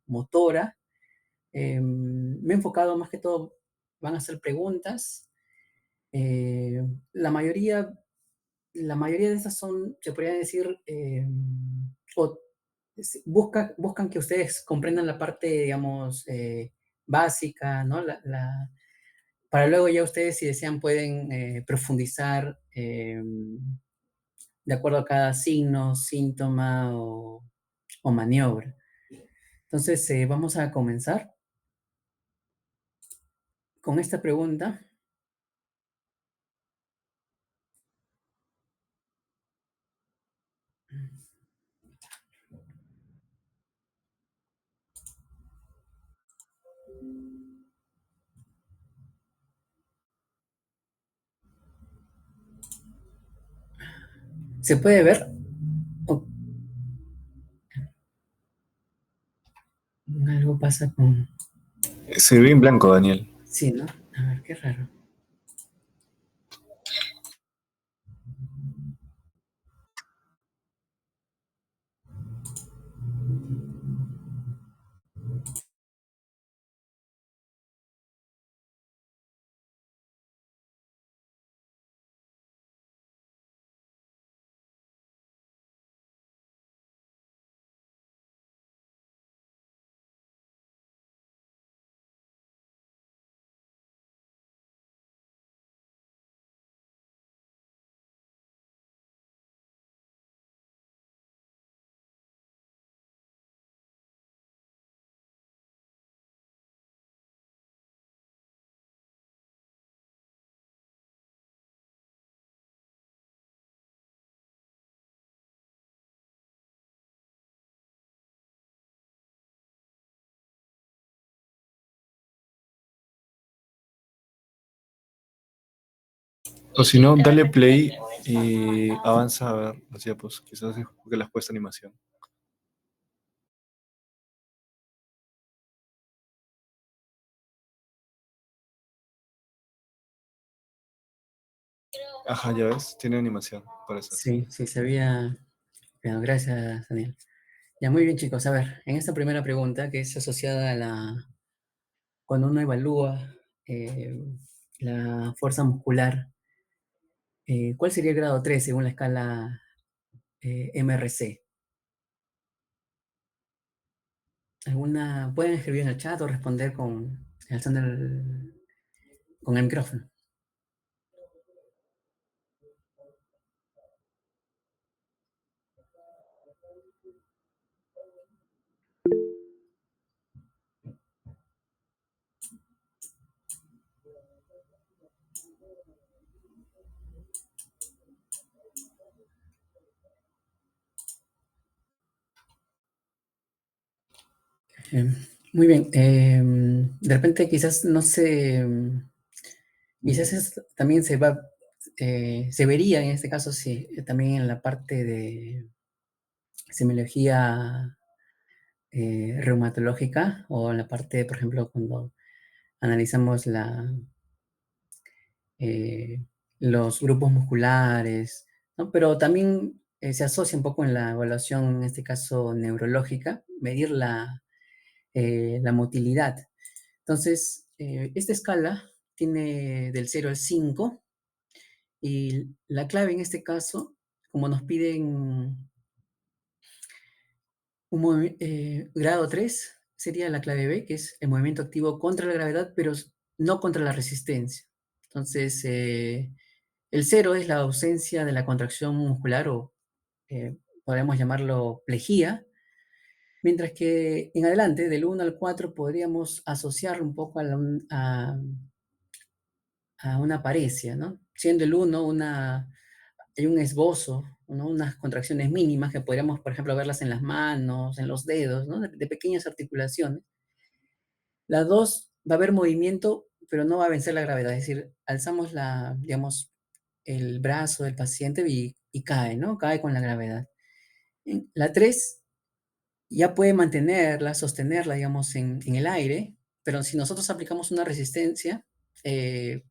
motora. Me he enfocado más que todo, van a ser preguntas. Eh, la mayoría, la mayoría de estas son, se podría decir, o buscan que ustedes comprendan la parte, digamos, básica, ¿no? Para luego ya ustedes, si desean, pueden profundizar de acuerdo a cada signo, síntoma o maniobra. Entonces, vamos a comenzar con esta pregunta. ¿Se puede ver? ¿O algo pasa con...? Se ve en blanco, Daniel. Sí, ¿no? A ver, qué raro. O si no, dale play y avanza a ver los diapos. Quizás es porque las puesta animación. Ajá, ya ves, tiene animación, parece. Sí, sí, sabía. Bueno, gracias, Daniel. Ya, muy bien, chicos. A ver, en esta primera pregunta, que es asociada a cuando uno evalúa eh, la fuerza muscular, ¿cuál sería el grado 3 según la escala MRC? Pueden escribir en el chat o responder alzando con el micrófono. Eh, Muy bien. De repente quizás no sé, quizás también se vería en este caso sí, también en la parte de semiología reumatológica o en la parte, por ejemplo, cuando analizamos eh, los grupos musculares, ¿no? Pero también se asocia un poco en la evaluación, en este caso neurológica, medir la motilidad. Entonces, esta escala tiene del 0 al 5 y la clave en este caso, como nos piden grado 3, sería la clave B, que es el movimiento activo contra la gravedad, pero no contra la resistencia. Entonces, el 0 es la ausencia de la contracción muscular o podríamos llamarlo plejía, mientras que en adelante, del 1 al 4, podríamos asociarlo un poco a una paresia, ¿no? Siendo el 1 hay un esbozo, ¿no? Unas contracciones mínimas que podríamos, por ejemplo, verlas en las manos, en los dedos, ¿no? De pequeñas articulaciones. La 2 va a haber movimiento, pero no va a vencer la gravedad, es decir, alzamos digamos, el brazo del paciente y cae, ¿no? Cae con la gravedad. La 3 ya puede mantenerla, sostenerla, digamos, en el aire, pero si nosotros aplicamos una resistencia, eh,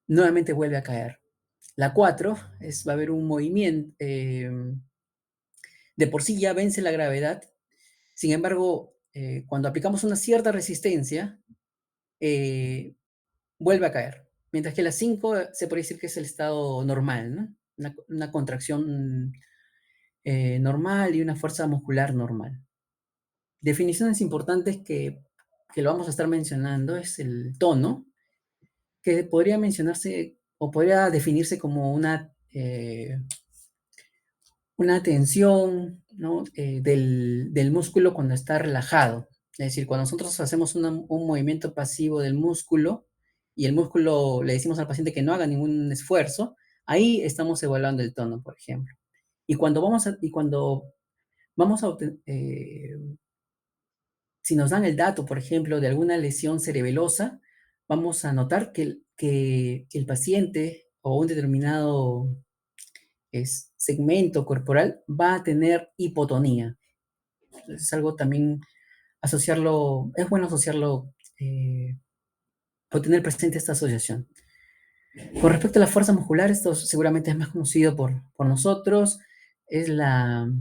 nuevamente vuelve a caer. La 4 va a haber un movimiento, de por sí ya vence la gravedad, Sin embargo, cuando aplicamos una cierta resistencia, vuelve a caer. Mientras que las 5 se puede decir que es el estado normal, ¿no? Una contracción normal y una fuerza muscular normal. Definiciones importantes que lo vamos a estar mencionando es el tono, que podría mencionarse o podría definirse como una tensión, ¿no? Del músculo cuando está relajado. Es decir, cuando nosotros hacemos un movimiento pasivo del músculo y el músculo le decimos al paciente que no haga ningún esfuerzo, ahí estamos evaluando el tono, por ejemplo. Y cuando vamos a si nos dan el dato, por ejemplo, de alguna lesión cerebelosa, vamos a notar que el paciente o un determinado segmento corporal va a tener hipotonía. Es algo también asociarlo, es bueno asociarlo o tener presente esta asociación. Con respecto a la fuerza muscular, esto seguramente es más conocido por nosotros, es la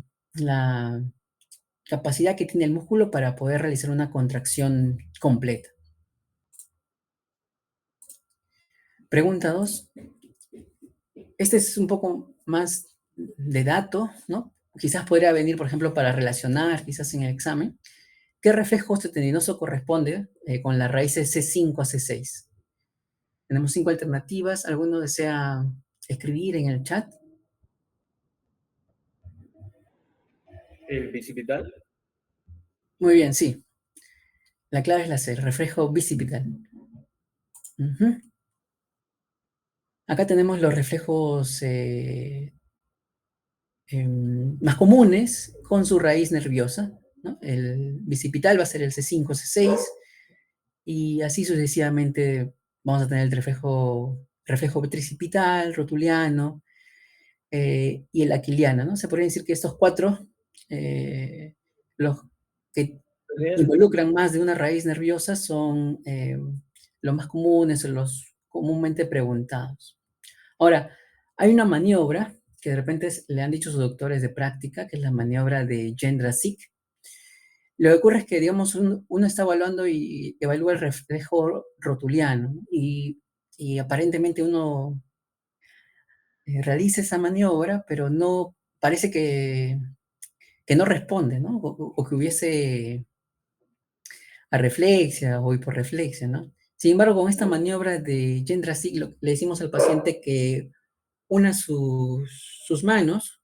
capacidad que tiene el músculo para poder realizar una contracción completa. Pregunta 2. Este es un poco más de dato, ¿no? Quizás podría venir, por ejemplo, para relacionar, quizás en el examen. ¿Qué reflejo osteotendinoso corresponde con las raíces C5 a C6? Tenemos 5 alternativas. ¿Alguno desea escribir en el chat? ¿El bicipital? Muy bien, sí. La clave es la C, el reflejo bicipital. Acá tenemos los reflejos más comunes con su raíz nerviosa, ¿no? El bicipital va a ser el C5, C6, y así sucesivamente vamos a tener el reflejo tricipital, rotuliano, y el aquiliano, ¿no? Se podría decir que estos 4, los que involucran más de una raíz nerviosa, son los más comunes o los comúnmente preguntados. Ahora, hay una maniobra que de repente le han dicho sus doctores de práctica, que es la maniobra de Jendra-Sik. Lo que ocurre es que, digamos, uno está evaluando y evalúa el reflejo rotuliano, ¿no? Y aparentemente uno realiza esa maniobra, pero no parece que no responde, ¿no? O que hubiese arreflexia o hiporreflexia, ¿no? Sin embargo, con esta maniobra de Jendra-Sik le decimos al paciente que una sus manos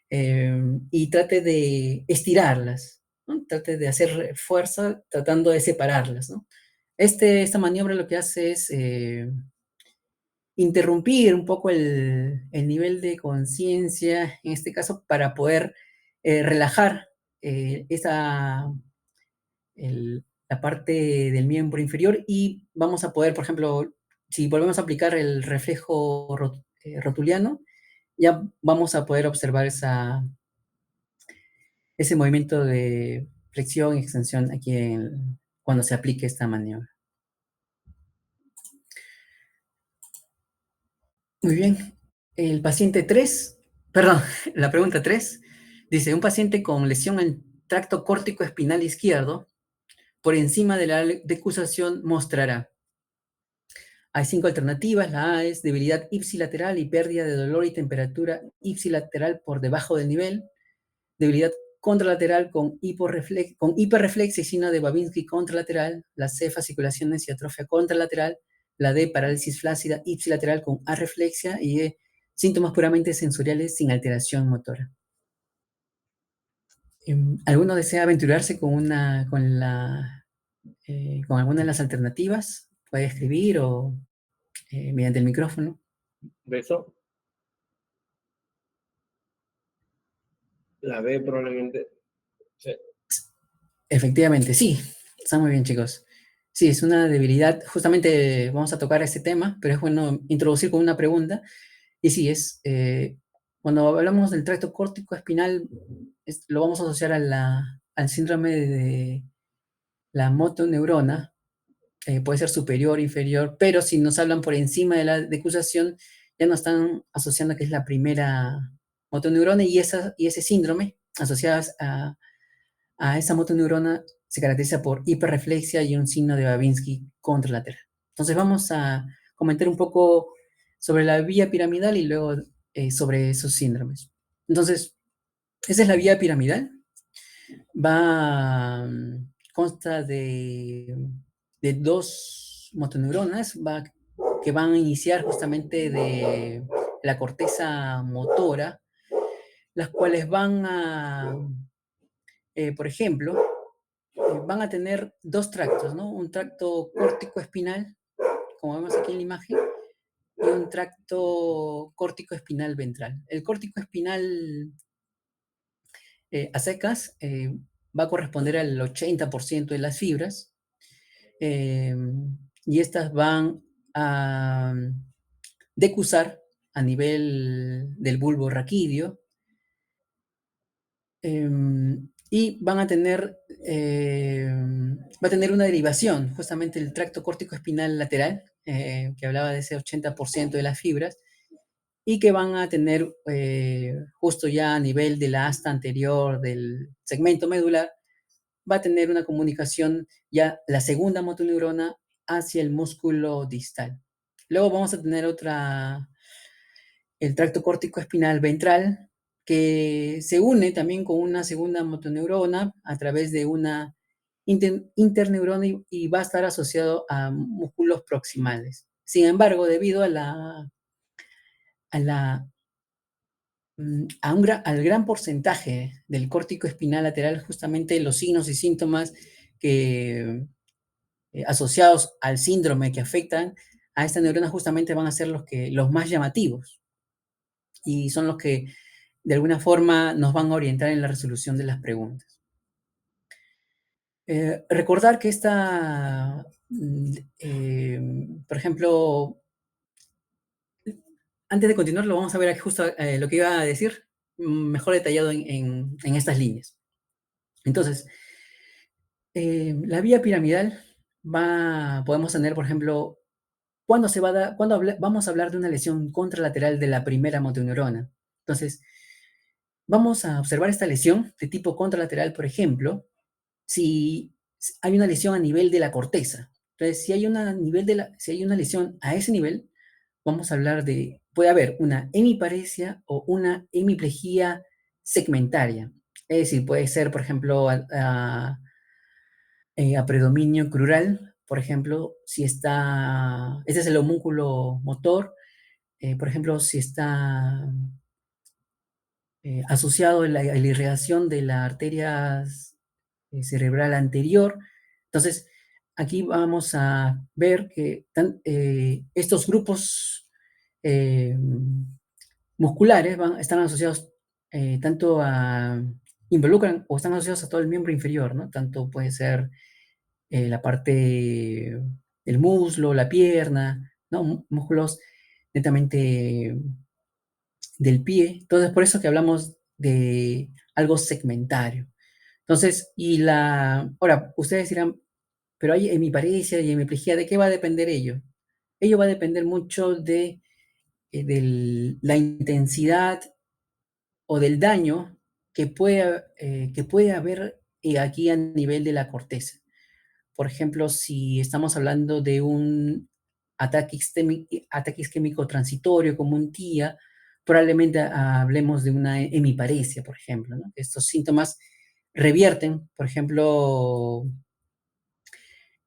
y trate de estirarlas, ¿no? Trate de hacer fuerza tratando de separarlas, ¿no? Esta maniobra lo que hace es interrumpir un poco el nivel de conciencia, en este caso, para poder relajar eh, esa, la parte del miembro inferior y vamos a poder, por ejemplo, si volvemos a aplicar el reflejo rotuliano, ya vamos a poder observar ese movimiento de flexión y extensión aquí cuando se aplique esta maniobra. Muy bien. El paciente 3, perdón, la pregunta 3, dice, un paciente con lesión en tracto córtico espinal izquierdo, por encima de la decusación mostrará. Hay 5 alternativas. La A es debilidad ipsilateral y pérdida de dolor y temperatura ipsilateral por debajo del nivel. Debilidad contralateral con hiperreflexia y signo de Babinski contralateral. La C, fasciculaciones y atrofia contralateral. La D, parálisis flácida ipsilateral con arreflexia. Y E, síntomas puramente sensoriales sin alteración motora. ¿Alguno desea aventurarse con alguna de las alternativas? Puede escribir o mediante el micrófono. ¿Beso? La B probablemente. Sí. Efectivamente, sí. Está muy bien, chicos. Sí, es una debilidad. Justamente vamos a tocar este tema, pero es bueno introducir con una pregunta. Y sí, cuando hablamos del tracto córtico espinal, lo vamos a asociar al síndrome de la motoneurona. Puede ser superior, inferior, pero si nos hablan por encima de la decusación, ya nos están asociando que es la primera motoneurona y ese síndrome asociadas a esa motoneurona se caracteriza por hiperreflexia y un signo de Babinski contralateral. Entonces vamos a comentar un poco sobre la vía piramidal y luego sobre esos síndromes. Entonces, esa es la vía piramidal. Consta de dos motoneuronas que van a iniciar justamente de la corteza motora, las cuales por ejemplo, van a tener dos tractos, ¿no? Un tracto córtico-espinal, como vemos aquí en la imagen, y un tracto córtico-espinal ventral. El córtico-espinal a secas va a corresponder al 80% de las fibras, eh, y estas van a decusar a nivel del bulbo raquídeo, y van a tener, va a tener una derivación, justamente el tracto córtico espinal lateral, que hablaba de ese 80% de las fibras, y que van a tener justo ya a nivel de la asta anterior del segmento medular, va a tener una comunicación ya la segunda motoneurona hacia el músculo distal. Luego vamos a tener el tracto córtico espinal ventral, que se une también con una segunda motoneurona a través de una interneurona y va a estar asociado a músculos proximales. Sin embargo, debido a la al gran porcentaje del córtico espinal lateral, justamente los signos y síntomas que, asociados al síndrome que afectan a esta neurona justamente van a ser los más llamativos y son los que de alguna forma nos van a orientar en la resolución de las preguntas. Recordar que por ejemplo, antes de continuar, lo vamos a ver aquí justo lo que iba a decir, mejor detallado en estas líneas. Entonces, la vía piramidal podemos tener, por ejemplo, vamos a hablar de una lesión contralateral de la primera motoneurona. Entonces, vamos a observar esta lesión de tipo contralateral, por ejemplo, si hay una lesión a nivel de la corteza. Entonces, si hay una lesión a ese nivel, vamos a hablar puede haber una hemiparesia o una hemiplegia segmentaria. Es decir, puede ser, por ejemplo, a predominio crural, por ejemplo, ese es el homúnculo motor, por ejemplo, si está asociado a la irrigación de la arteria cerebral anterior. Entonces, aquí vamos a ver que estos grupos eh, musculares están asociados tanto involucran o están asociados a todo el miembro inferior, ¿no? Tanto puede ser la parte del muslo, la pierna, ¿no? Músculos netamente del pie. Entonces, por eso que hablamos de algo segmentario. Entonces, ahora, ustedes dirán, pero hay hemiparesia y hemiplegia, ¿de qué va a depender ello? Ello va a depender mucho de la intensidad o del daño que puede haber aquí a nivel de la corteza. Por ejemplo, si estamos hablando de un ataque isquémico transitorio como un TIA, probablemente hablemos de una hemiparesia, por ejemplo, ¿no? Estos síntomas revierten, por ejemplo,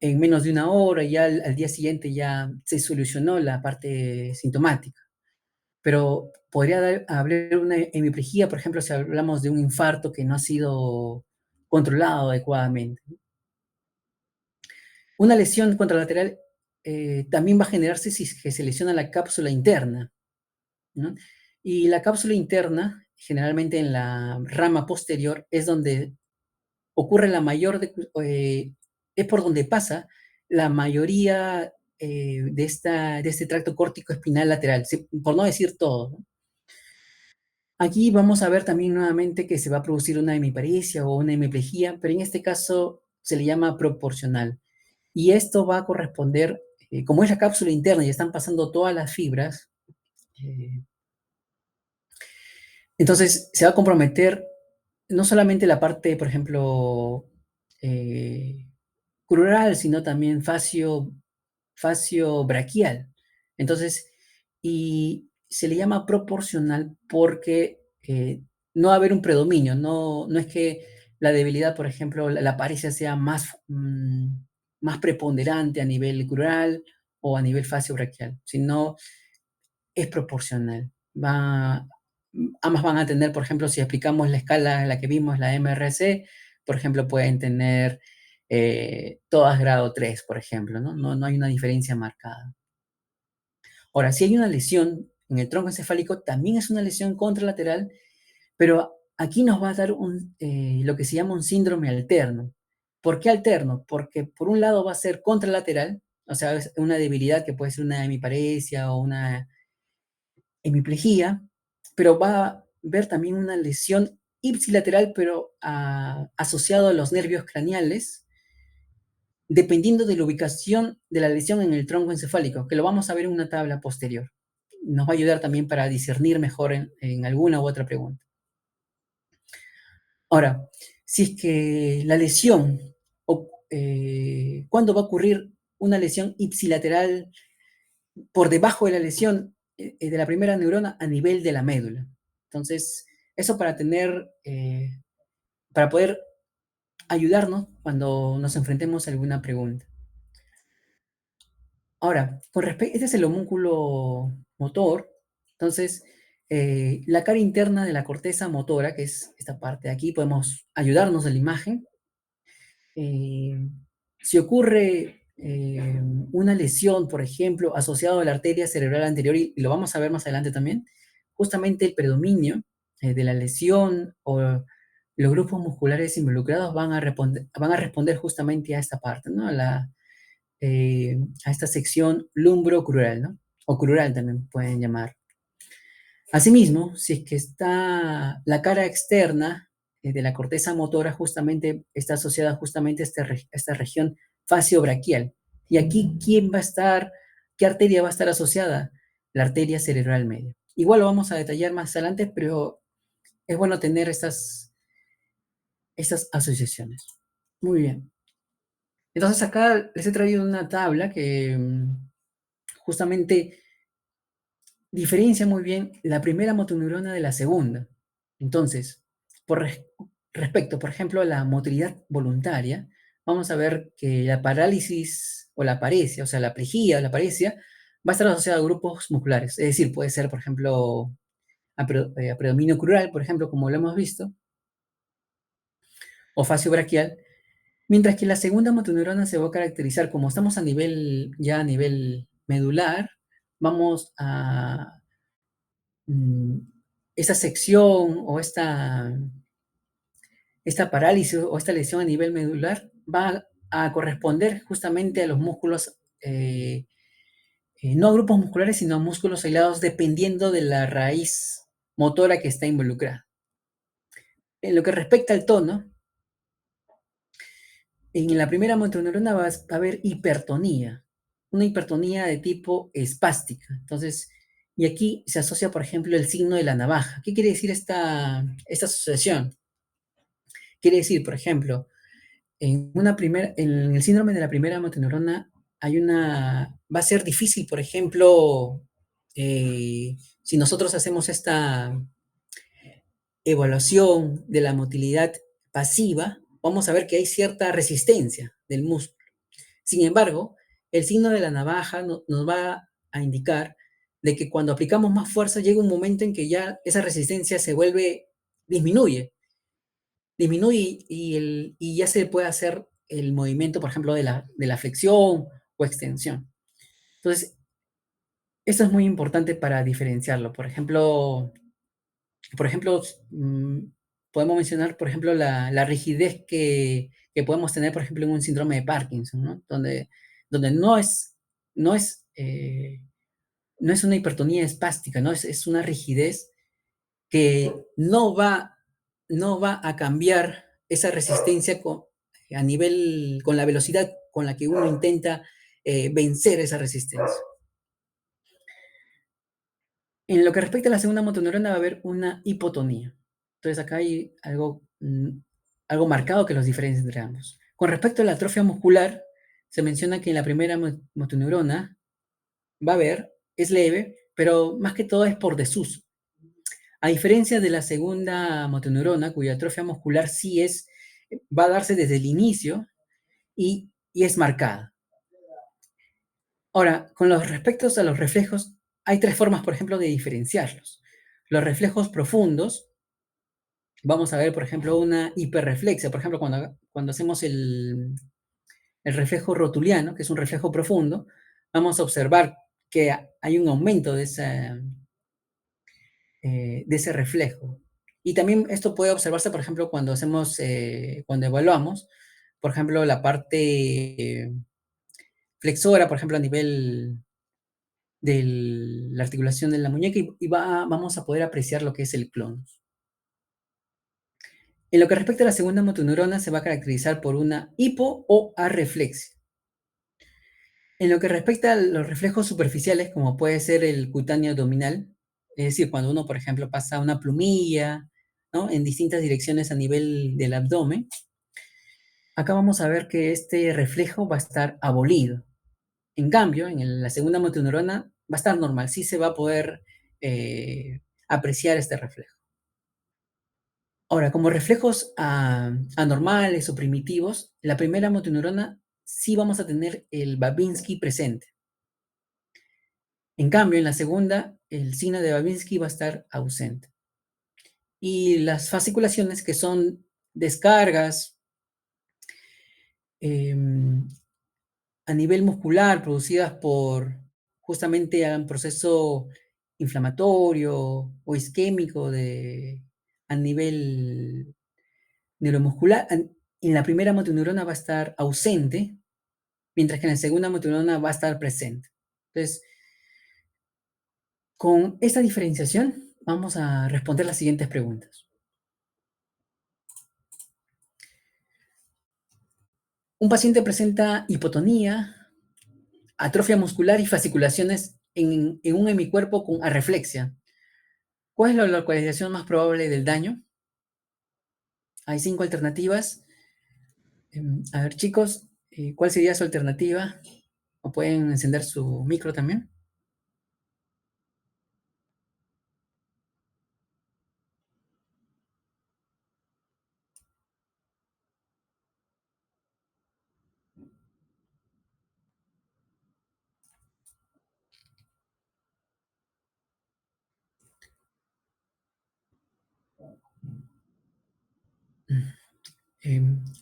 en menos de una hora y ya al día siguiente ya se solucionó la parte sintomática. Pero podría haber una hemiplegia, por ejemplo, si hablamos de un infarto que no ha sido controlado adecuadamente. Una lesión contralateral también va a generarse si se lesiona la cápsula interna, ¿no? Y la cápsula interna, generalmente en la rama posterior, es donde ocurre es por donde pasa la mayoría de este tracto córtico espinal lateral, por no decir todo, ¿no? Aquí vamos a ver también nuevamente que se va a producir una hemiparesia o una hemiplegia, pero en este caso se le llama proporcional. Y esto va a corresponder, como es la cápsula interna y están pasando todas las fibras, entonces se va a comprometer no solamente la parte, por ejemplo, eh, crural, sino también fascio braquial. Entonces, y se le llama proporcional porque no va a haber un predominio, no es que la debilidad, por ejemplo, la paresia sea más preponderante a nivel crural o a nivel fascio braquial, sino es proporcional. Ambas van a tener, por ejemplo, si aplicamos la escala en la que vimos, la MRC, por ejemplo, pueden tener todas grado 3, por ejemplo, ¿no? No hay una diferencia marcada. Ahora, si hay una lesión en el tronco encefálico, también es una lesión contralateral, pero aquí nos va a dar lo que se llama un síndrome alterno. ¿Por qué alterno? Porque por un lado va a ser contralateral, o sea, es una debilidad que puede ser una hemiparesia o una hemiplegia, pero va a ver también una lesión ipsilateral, pero asociado a los nervios craneales, dependiendo de la ubicación de la lesión en el tronco encefálico, que lo vamos a ver en una tabla posterior. Nos va a ayudar también para discernir mejor en alguna u otra pregunta. Ahora, si es que la lesión, ¿cuándo va a ocurrir una lesión ipsilateral por debajo de la lesión de la primera neurona a nivel de la médula? Entonces, eso para poder ayudarnos cuando nos enfrentemos a alguna pregunta. Ahora, este es el homúnculo motor. Entonces, la cara interna de la corteza motora, que es esta parte de aquí, podemos ayudarnos de la imagen. Si ocurre una lesión, por ejemplo, asociada a la arteria cerebral anterior, y lo vamos a ver más adelante también, justamente el predominio de la lesión o los grupos musculares involucrados van a responder justamente a esta parte, ¿no? A esta sección lumbro-crural, ¿no? O crural también pueden llamar. Asimismo, si es que está la cara externa de la corteza motora, justamente está asociada justamente a esta región facio-braquial. Y aquí, ¿quién va a estar? ¿Qué arteria va a estar asociada? La arteria cerebral media. Igual lo vamos a detallar más adelante, pero es bueno tener estas asociaciones. Muy bien. Entonces acá les he traído una tabla que justamente diferencia muy bien la primera motoneurona de la segunda. Entonces, respecto, por ejemplo, a la motilidad voluntaria, vamos a ver que la parálisis o la paresia, o sea, la plejía o la paresia, va a estar asociada a grupos musculares. Es decir, puede ser, por ejemplo, a predominio crural, por ejemplo, como lo hemos visto, o fascio braquial, mientras que la segunda motoneurona se va a caracterizar, como estamos ya a nivel medular, vamos a esta sección o esta parálisis o esta lesión a nivel medular va a corresponder justamente a los músculos, no a grupos musculares, sino a músculos aislados, dependiendo de la raíz motora que está involucrada. En lo que respecta al tono, en la primera motoneurona va a haber hipertonía, una hipertonía de tipo espástica. Entonces, y aquí se asocia, por ejemplo, el signo de la navaja. ¿Qué quiere decir esta asociación? Quiere decir, por ejemplo, en el síndrome de la primera motoneurona va a ser difícil, por ejemplo, si nosotros hacemos esta evaluación de la motilidad pasiva, vamos a ver que hay cierta resistencia del músculo. Sin embargo, el signo de la navaja nos va a indicar de que cuando aplicamos más fuerza llega un momento en que ya esa resistencia disminuye y ya se puede hacer el movimiento, por ejemplo, de la flexión o extensión. Entonces, esto es muy importante para diferenciarlo. Por ejemplo, podemos mencionar, por ejemplo, la rigidez que podemos tener, por ejemplo, en un síndrome de Parkinson, ¿no? Donde no es, no es una hipertonía espástica, ¿no? Es una rigidez que no va a cambiar esa resistencia con la velocidad con la que uno intenta vencer esa resistencia. En lo que respecta a la segunda motoneurona va a haber una hipotonía. Entonces acá hay algo algo marcado que los diferencia entre ambos. Con respecto a la atrofia muscular, se menciona que en la primera motoneurona va a haber, es leve, pero más que todo es por desuso. A diferencia de la segunda motoneurona, cuya atrofia muscular sí es, va a darse desde el inicio y es marcada. Ahora, con los respectos a los reflejos, hay tres formas, por ejemplo, de diferenciarlos. Los reflejos profundos, vamos a ver, por ejemplo, una hiperreflexia. Por ejemplo, cuando hacemos el reflejo rotuliano, que es un reflejo profundo, vamos a observar que hay un aumento de ese reflejo. Y también esto puede observarse, por ejemplo, cuando hacemos, cuando evaluamos, por ejemplo, la parte flexora, por ejemplo, a nivel de la articulación de la muñeca y vamos a poder apreciar lo que es el clonus. En lo que respecta a la segunda motoneurona, se va a caracterizar por una hipo o arreflexia. En lo que respecta a los reflejos superficiales, como puede ser el cutáneo abdominal, es decir, cuando uno, por ejemplo, pasa una plumilla, ¿no?, en distintas direcciones a nivel del abdomen, acá vamos a ver que este reflejo va a estar abolido. En cambio, en la segunda motoneurona va a estar normal, sí se va a poder apreciar este reflejo. Ahora, como reflejos anormales o primitivos, la primera motoneurona sí vamos a tener el Babinski presente. En cambio, en la segunda, el signo de Babinski va a estar ausente. Y las fasciculaciones, que son descargas a nivel muscular producidas por justamente un proceso inflamatorio o isquémico a nivel neuromuscular, en la primera motoneurona va a estar ausente, mientras que en la segunda motoneurona va a estar presente. Entonces, con esta diferenciación, vamos a responder las siguientes preguntas. Un paciente presenta hipotonía, atrofia muscular y fasciculaciones en un hemicuerpo con arreflexia. ¿Cuál es la localización más probable del daño? Hay 5 alternativas. A ver, chicos, ¿cuál sería su alternativa? ¿O pueden encender su micro también?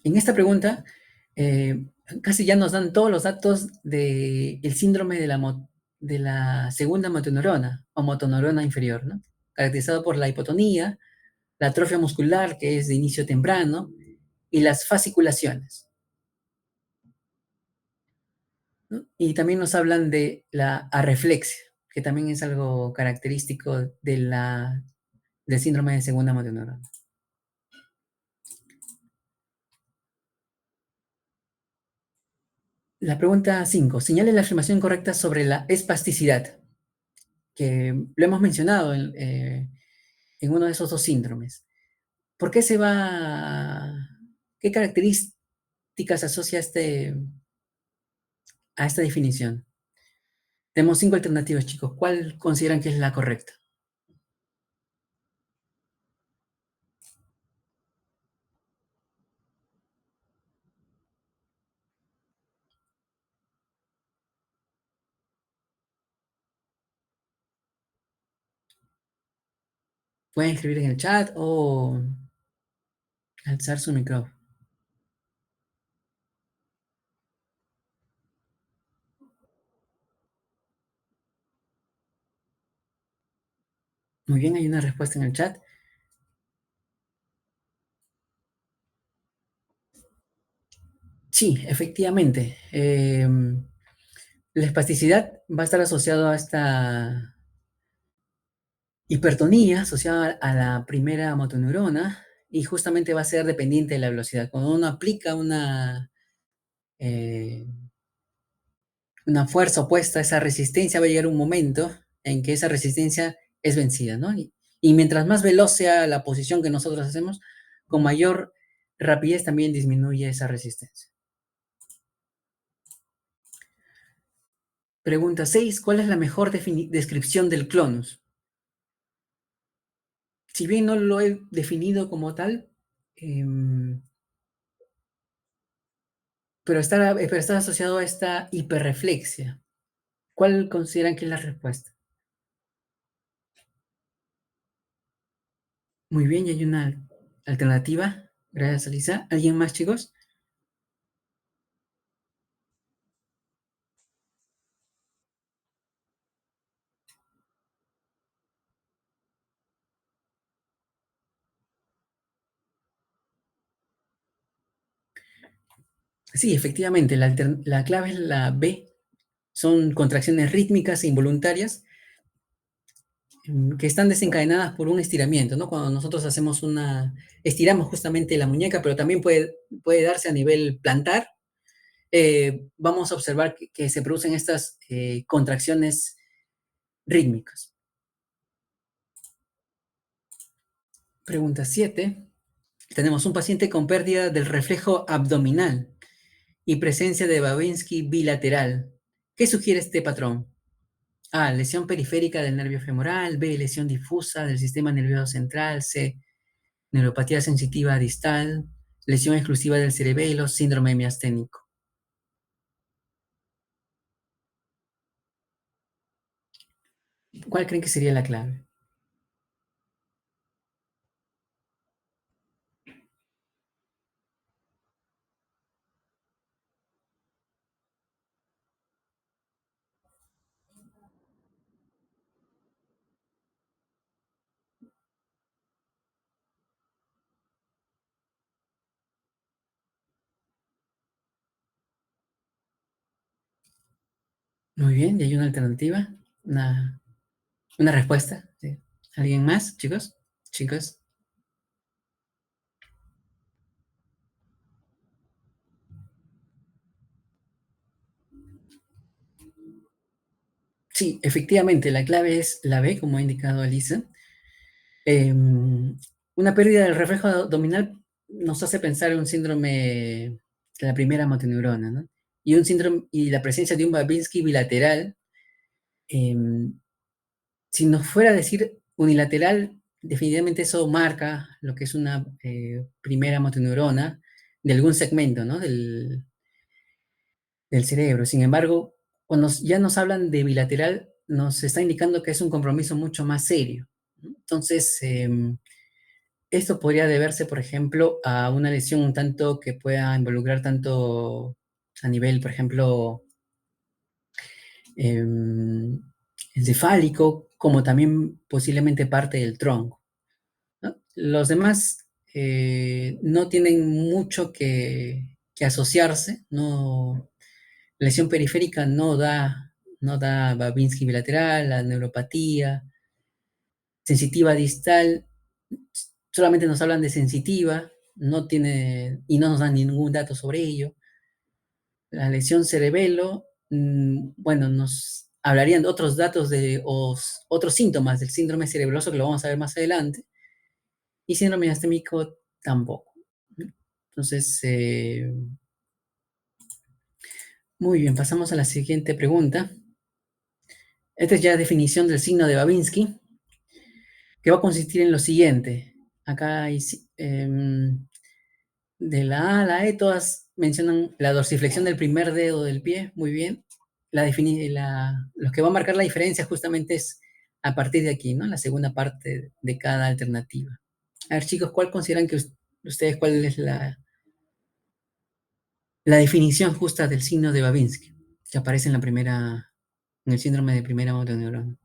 En esta pregunta, eh, casi ya nos dan todos los datos del síndrome de la segunda motoneurona o motoneurona inferior, ¿no? Caracterizado por la hipotonía, la atrofia muscular, que es de inicio temprano, y las fasciculaciones, ¿no? Y también nos hablan de la arreflexia, que también es algo característico del síndrome de segunda motoneurona. La pregunta 5. Señale la afirmación correcta sobre la espasticidad, que lo hemos mencionado en uno de esos dos síndromes. ¿Por qué qué características asocia a esta definición? Tenemos 5 alternativas, chicos. ¿Cuál consideran que es la correcta? Pueden escribir en el chat o alzar su micrófono. Muy bien, hay una respuesta en el chat. Sí, efectivamente. La espasticidad va a estar asociado a esta hipertonía, asociada a la primera motoneurona, y justamente va a ser dependiente de la velocidad. Cuando uno aplica eh, una fuerza opuesta a esa resistencia, va a llegar un momento en que esa resistencia es vencida, ¿no? Y mientras más veloz sea la posición que nosotros hacemos, con mayor rapidez también disminuye esa resistencia. Pregunta 6. ¿Cuál es la mejor descripción del clonus? Si bien no lo he definido como tal, pero está asociado a esta hiperreflexia. ¿Cuál consideran que es la respuesta? Muy bien, y hay una alternativa. Gracias, Alisa. ¿Alguien más, chicos? Sí, efectivamente, la clave es la B. Son contracciones rítmicas e involuntarias que están desencadenadas por un estiramiento, ¿no? Cuando nosotros estiramos justamente la muñeca, pero también puede darse a nivel plantar, vamos a observar que se producen estas contracciones rítmicas. Pregunta 7. Tenemos un paciente con pérdida del reflejo abdominal y presencia de Babinski bilateral. ¿Qué sugiere este patrón? A. Lesión periférica del nervio femoral. B. Lesión difusa del sistema nervioso central. C. Neuropatía sensitiva distal. Lesión exclusiva del cerebelo. Síndrome miasténico. ¿Cuál creen que sería la clave? Muy bien, y hay una alternativa, una respuesta. ¿Sí? ¿Alguien más, chicos? Chicos. Sí, efectivamente, la clave es la B, como ha indicado Elisa. Una pérdida del reflejo abdominal nos hace pensar en un síndrome de la primera motoneurona, ¿no? Y la presencia de un Babinski bilateral, si nos fuera a decir unilateral, definitivamente eso marca lo que es una primera motoneurona de algún segmento, ¿no? Del cerebro. Sin embargo, cuando ya nos hablan de bilateral, nos está indicando que es un compromiso mucho más serio, ¿no? Entonces, esto podría deberse, por ejemplo, a una lesión un tanto que pueda involucrar tanto a nivel, por ejemplo, em, encefálico, como también posiblemente parte del tronco, ¿no? Los demás no tienen mucho que asociarse, no, lesión periférica no da Babinski bilateral, la neuropatía, sensitiva distal, solamente nos hablan de sensitiva, y no nos dan ningún dato sobre ello. La lesión cerebelo, bueno, nos hablarían de otros datos otros síntomas del síndrome cerebroso que lo vamos a ver más adelante, y síndrome astémico tampoco. Entonces, muy bien, pasamos a la siguiente pregunta. Esta es ya definición del signo de Babinski, que va a consistir en lo siguiente. Acá hay, de la A a la E, todas mencionan la dorsiflexión del primer dedo del pie, muy bien. Lo que va a marcar la diferencia justamente es a partir de aquí, ¿no? La segunda parte de cada alternativa. A ver, chicos, ¿cuál consideran que ustedes, cuál es la definición justa del signo de Babinski que aparece en el síndrome de primera motoneurona?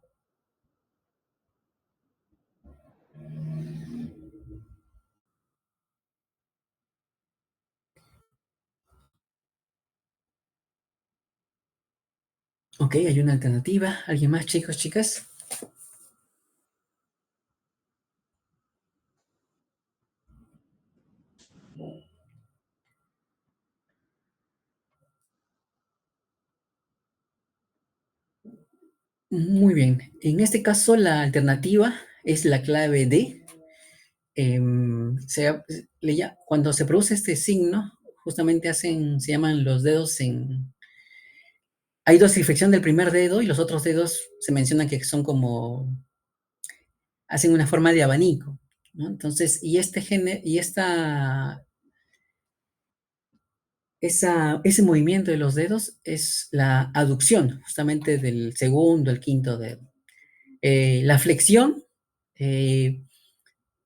Ok, hay una alternativa. ¿Alguien más, chicos, chicas? Muy bien. En este caso, la alternativa es la clave D. cuando se produce este signo, justamente se llaman los dedos en... Hay dorsiflexión del primer dedo y los otros dedos se mencionan que son como, hacen una forma de abanico, ¿no? Entonces, ese movimiento de los dedos es la aducción, justamente del segundo, el quinto dedo. La flexión, eh,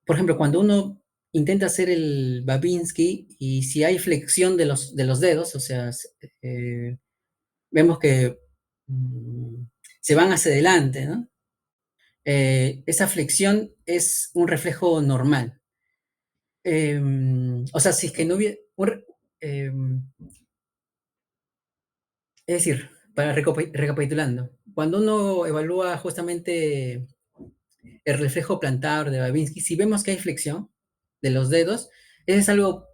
por ejemplo, cuando uno intenta hacer el Babinski y si hay flexión de los dedos, o sea, eh, vemos que mm, se van hacia adelante, ¿no? Esa flexión es un reflejo normal. O sea, si es que no hubiera... Es decir, recapitulando, cuando uno evalúa justamente el reflejo plantar de Babinski, si vemos que hay flexión de los dedos, eso es algo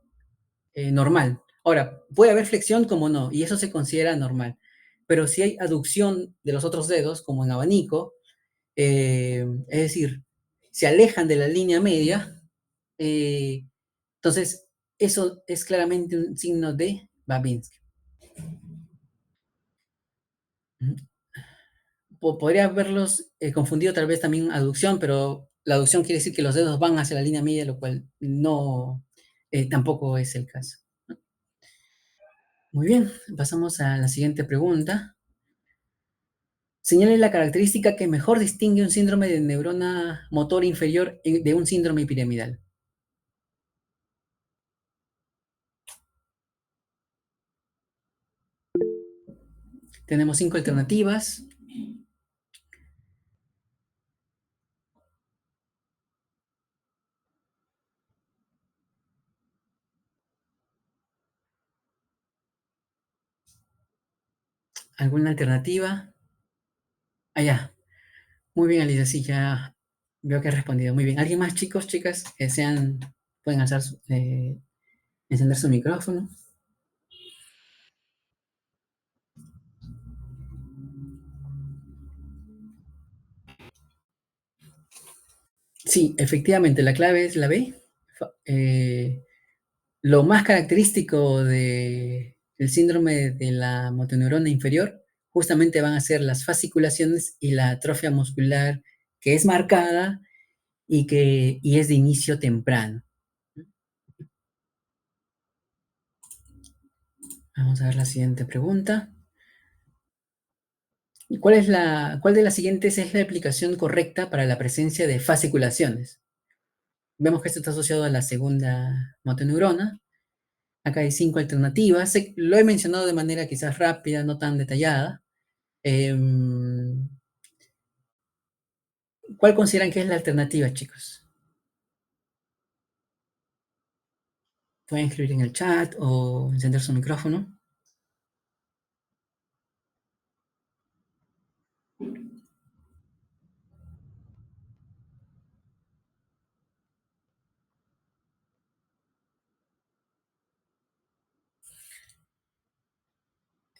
normal. Ahora, puede haber flexión como no, y eso se considera normal. Pero si hay aducción de los otros dedos, como en abanico, es decir, se alejan de la línea media, eh, entonces eso es claramente un signo de Babinski. Podría haberlos confundido tal vez también aducción, pero la aducción quiere decir que los dedos van hacia la línea media, lo cual no, tampoco es el caso. Muy bien, pasamos a la siguiente pregunta. Señale la característica que mejor distingue un síndrome de neurona motor inferior de un síndrome piramidal. Tenemos 5 alternativas. ¿Alguna alternativa? Allá. Muy bien, Alicia, sí, ya veo que has respondido. Muy bien. ¿Alguien más, chicos, chicas, que pueden encender su micrófono? Sí, efectivamente, la clave es la B. Lo más característico del síndrome de la motoneurona inferior justamente van a ser las fasciculaciones y la atrofia muscular que es marcada y es de inicio temprano. Vamos a ver la siguiente pregunta. ¿Cuál de las siguientes es la explicación correcta para la presencia de fasciculaciones? Vemos que esto está asociado a la segunda motoneurona. Acá hay 5 alternativas. Lo he mencionado de manera quizás rápida, no tan detallada. Em, ¿Cuál consideran que es la alternativa, chicos? Pueden escribir en el chat o encender su micrófono.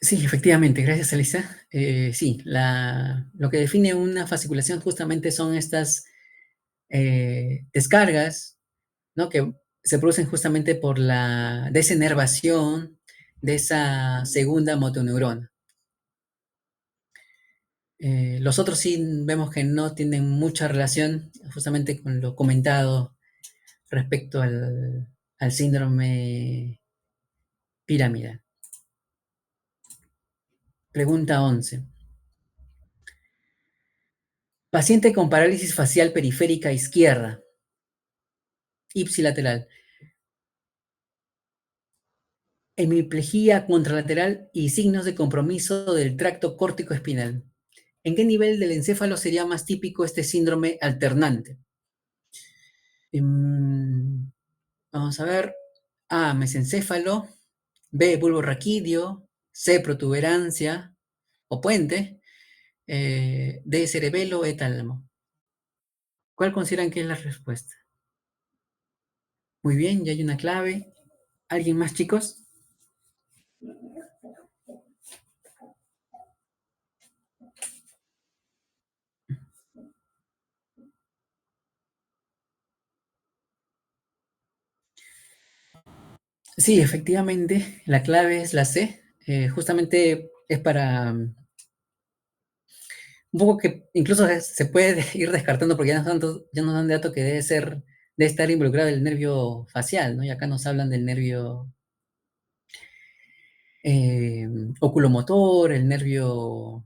Sí, efectivamente, gracias, Elisa. Sí, lo que define una fasciculación justamente son estas descargas, ¿no? Que se producen justamente por la desenervación de esa segunda motoneurona. Los otros sí vemos que no tienen mucha relación justamente con lo comentado respecto al síndrome piramidal. Pregunta 11. Paciente con parálisis facial periférica izquierda, ipsilateral, hemiplegia contralateral y signos de compromiso del tracto córtico espinal. ¿En qué nivel del encéfalo sería más típico este síndrome alternante? Vamos a ver. A, mesencéfalo. B, bulbo raquídeo. C, protuberancia o puente. D, cerebelo, E, tálamo. ¿Cuál consideran que es la respuesta? Muy bien, ya hay una clave. ¿Alguien más, chicos? Sí, efectivamente, la clave es la C. Justamente es para un poco que incluso se puede ir descartando porque ya nos dan datos que debe estar involucrado el nervio facial, ¿no? Y acá nos hablan del nervio eh, oculomotor, el nervio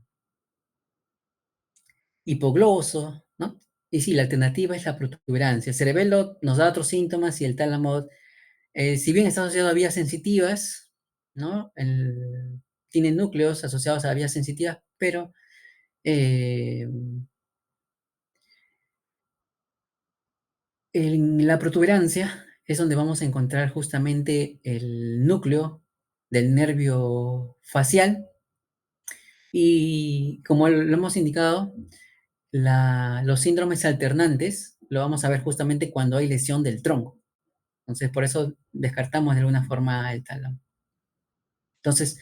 hipogloso, ¿no? Y sí, la alternativa es la protuberancia. El cerebelo nos da otros síntomas y el tálamo, si bien está asociado a vías sensitivas, ¿no? Tiene núcleos asociados a vías sensitivas, pero eh, en la protuberancia es donde vamos a encontrar justamente el núcleo del nervio facial y como lo hemos indicado, los síndromes alternantes lo vamos a ver justamente cuando hay lesión del tronco. Entonces, por eso descartamos de alguna forma el tálamo. Entonces,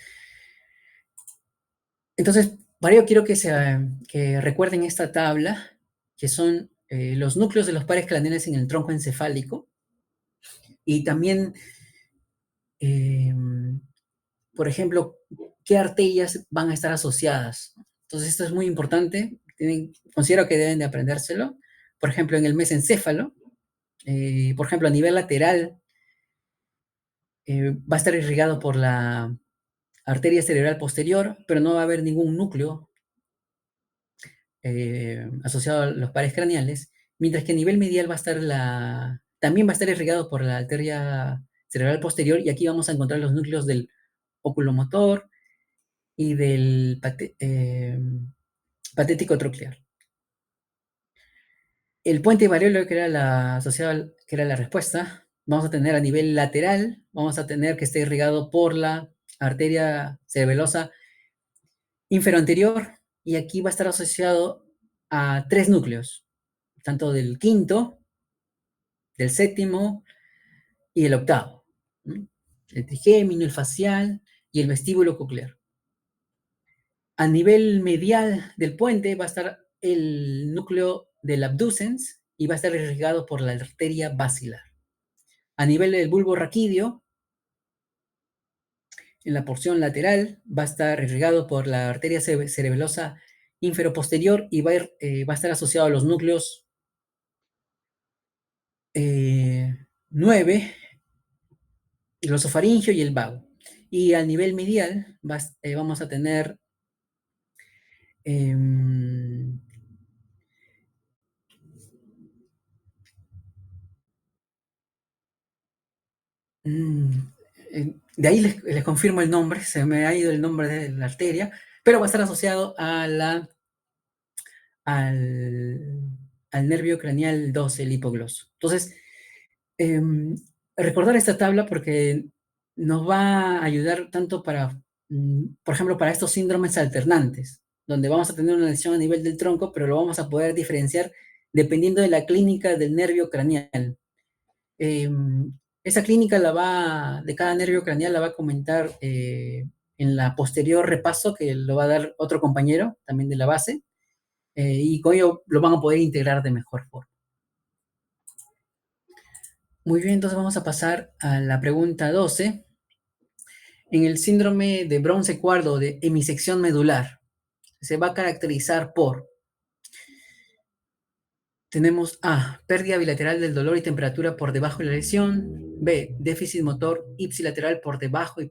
para ello quiero que recuerden esta tabla, que son los núcleos de los pares craneales en el tronco encefálico y también eh, por ejemplo, qué arterias van a estar asociadas. Entonces, esto es muy importante. Considero que deben de aprendérselo. Por ejemplo, en el mesencéfalo, por ejemplo, a nivel lateral, va a estar irrigado por la arteria cerebral posterior, pero no va a haber ningún núcleo asociado a los pares craneales, mientras que a nivel medial también va a estar irrigado por la arteria cerebral posterior, y aquí vamos a encontrar los núcleos del oculomotor, y del patético troclear. El puente variolo, que era que era la respuesta, vamos a tener a nivel lateral, vamos a tener que esté irrigado por la arteria cerebelosa inferoanterior, y aquí va a estar asociado a tres núcleos, tanto del quinto, del séptimo y el octavo, ¿no? El trigémino, el facial y el vestíbulo coclear. A nivel medial del puente va a estar el núcleo del abducens y va a estar irrigado por la arteria basilar. A nivel del bulbo raquídeo, en la porción lateral, va a estar irrigado por la arteria cerebelosa inferoposterior y va a estar asociado a los núcleos 9, el glosofaringio y el vago. Y a nivel medial vamos a tener em, Mm, de ahí les confirmo el nombre, se me ha ido el nombre de la arteria, pero va a estar asociado al, al nervio craneal 12, el hipogloso. Entonces, em, recordar esta tabla porque nos va a ayudar tanto por ejemplo, para estos síndromes alternantes, donde vamos a tener una lesión a nivel del tronco, pero lo vamos a poder diferenciar dependiendo de la clínica del nervio craneal. Eh, Esa clínica de cada nervio craneal la va a comentar en la posterior repaso que lo va a dar otro compañero también de la base, y con ello lo van a poder integrar de mejor forma. Muy bien, entonces vamos a pasar a la pregunta 12. En el síndrome de Bronce-Cuardo de hemisección medular, se va a caracterizar por tenemos A, pérdida bilateral del dolor y temperatura por debajo de la lesión. B, déficit motor ipsilateral por debajo y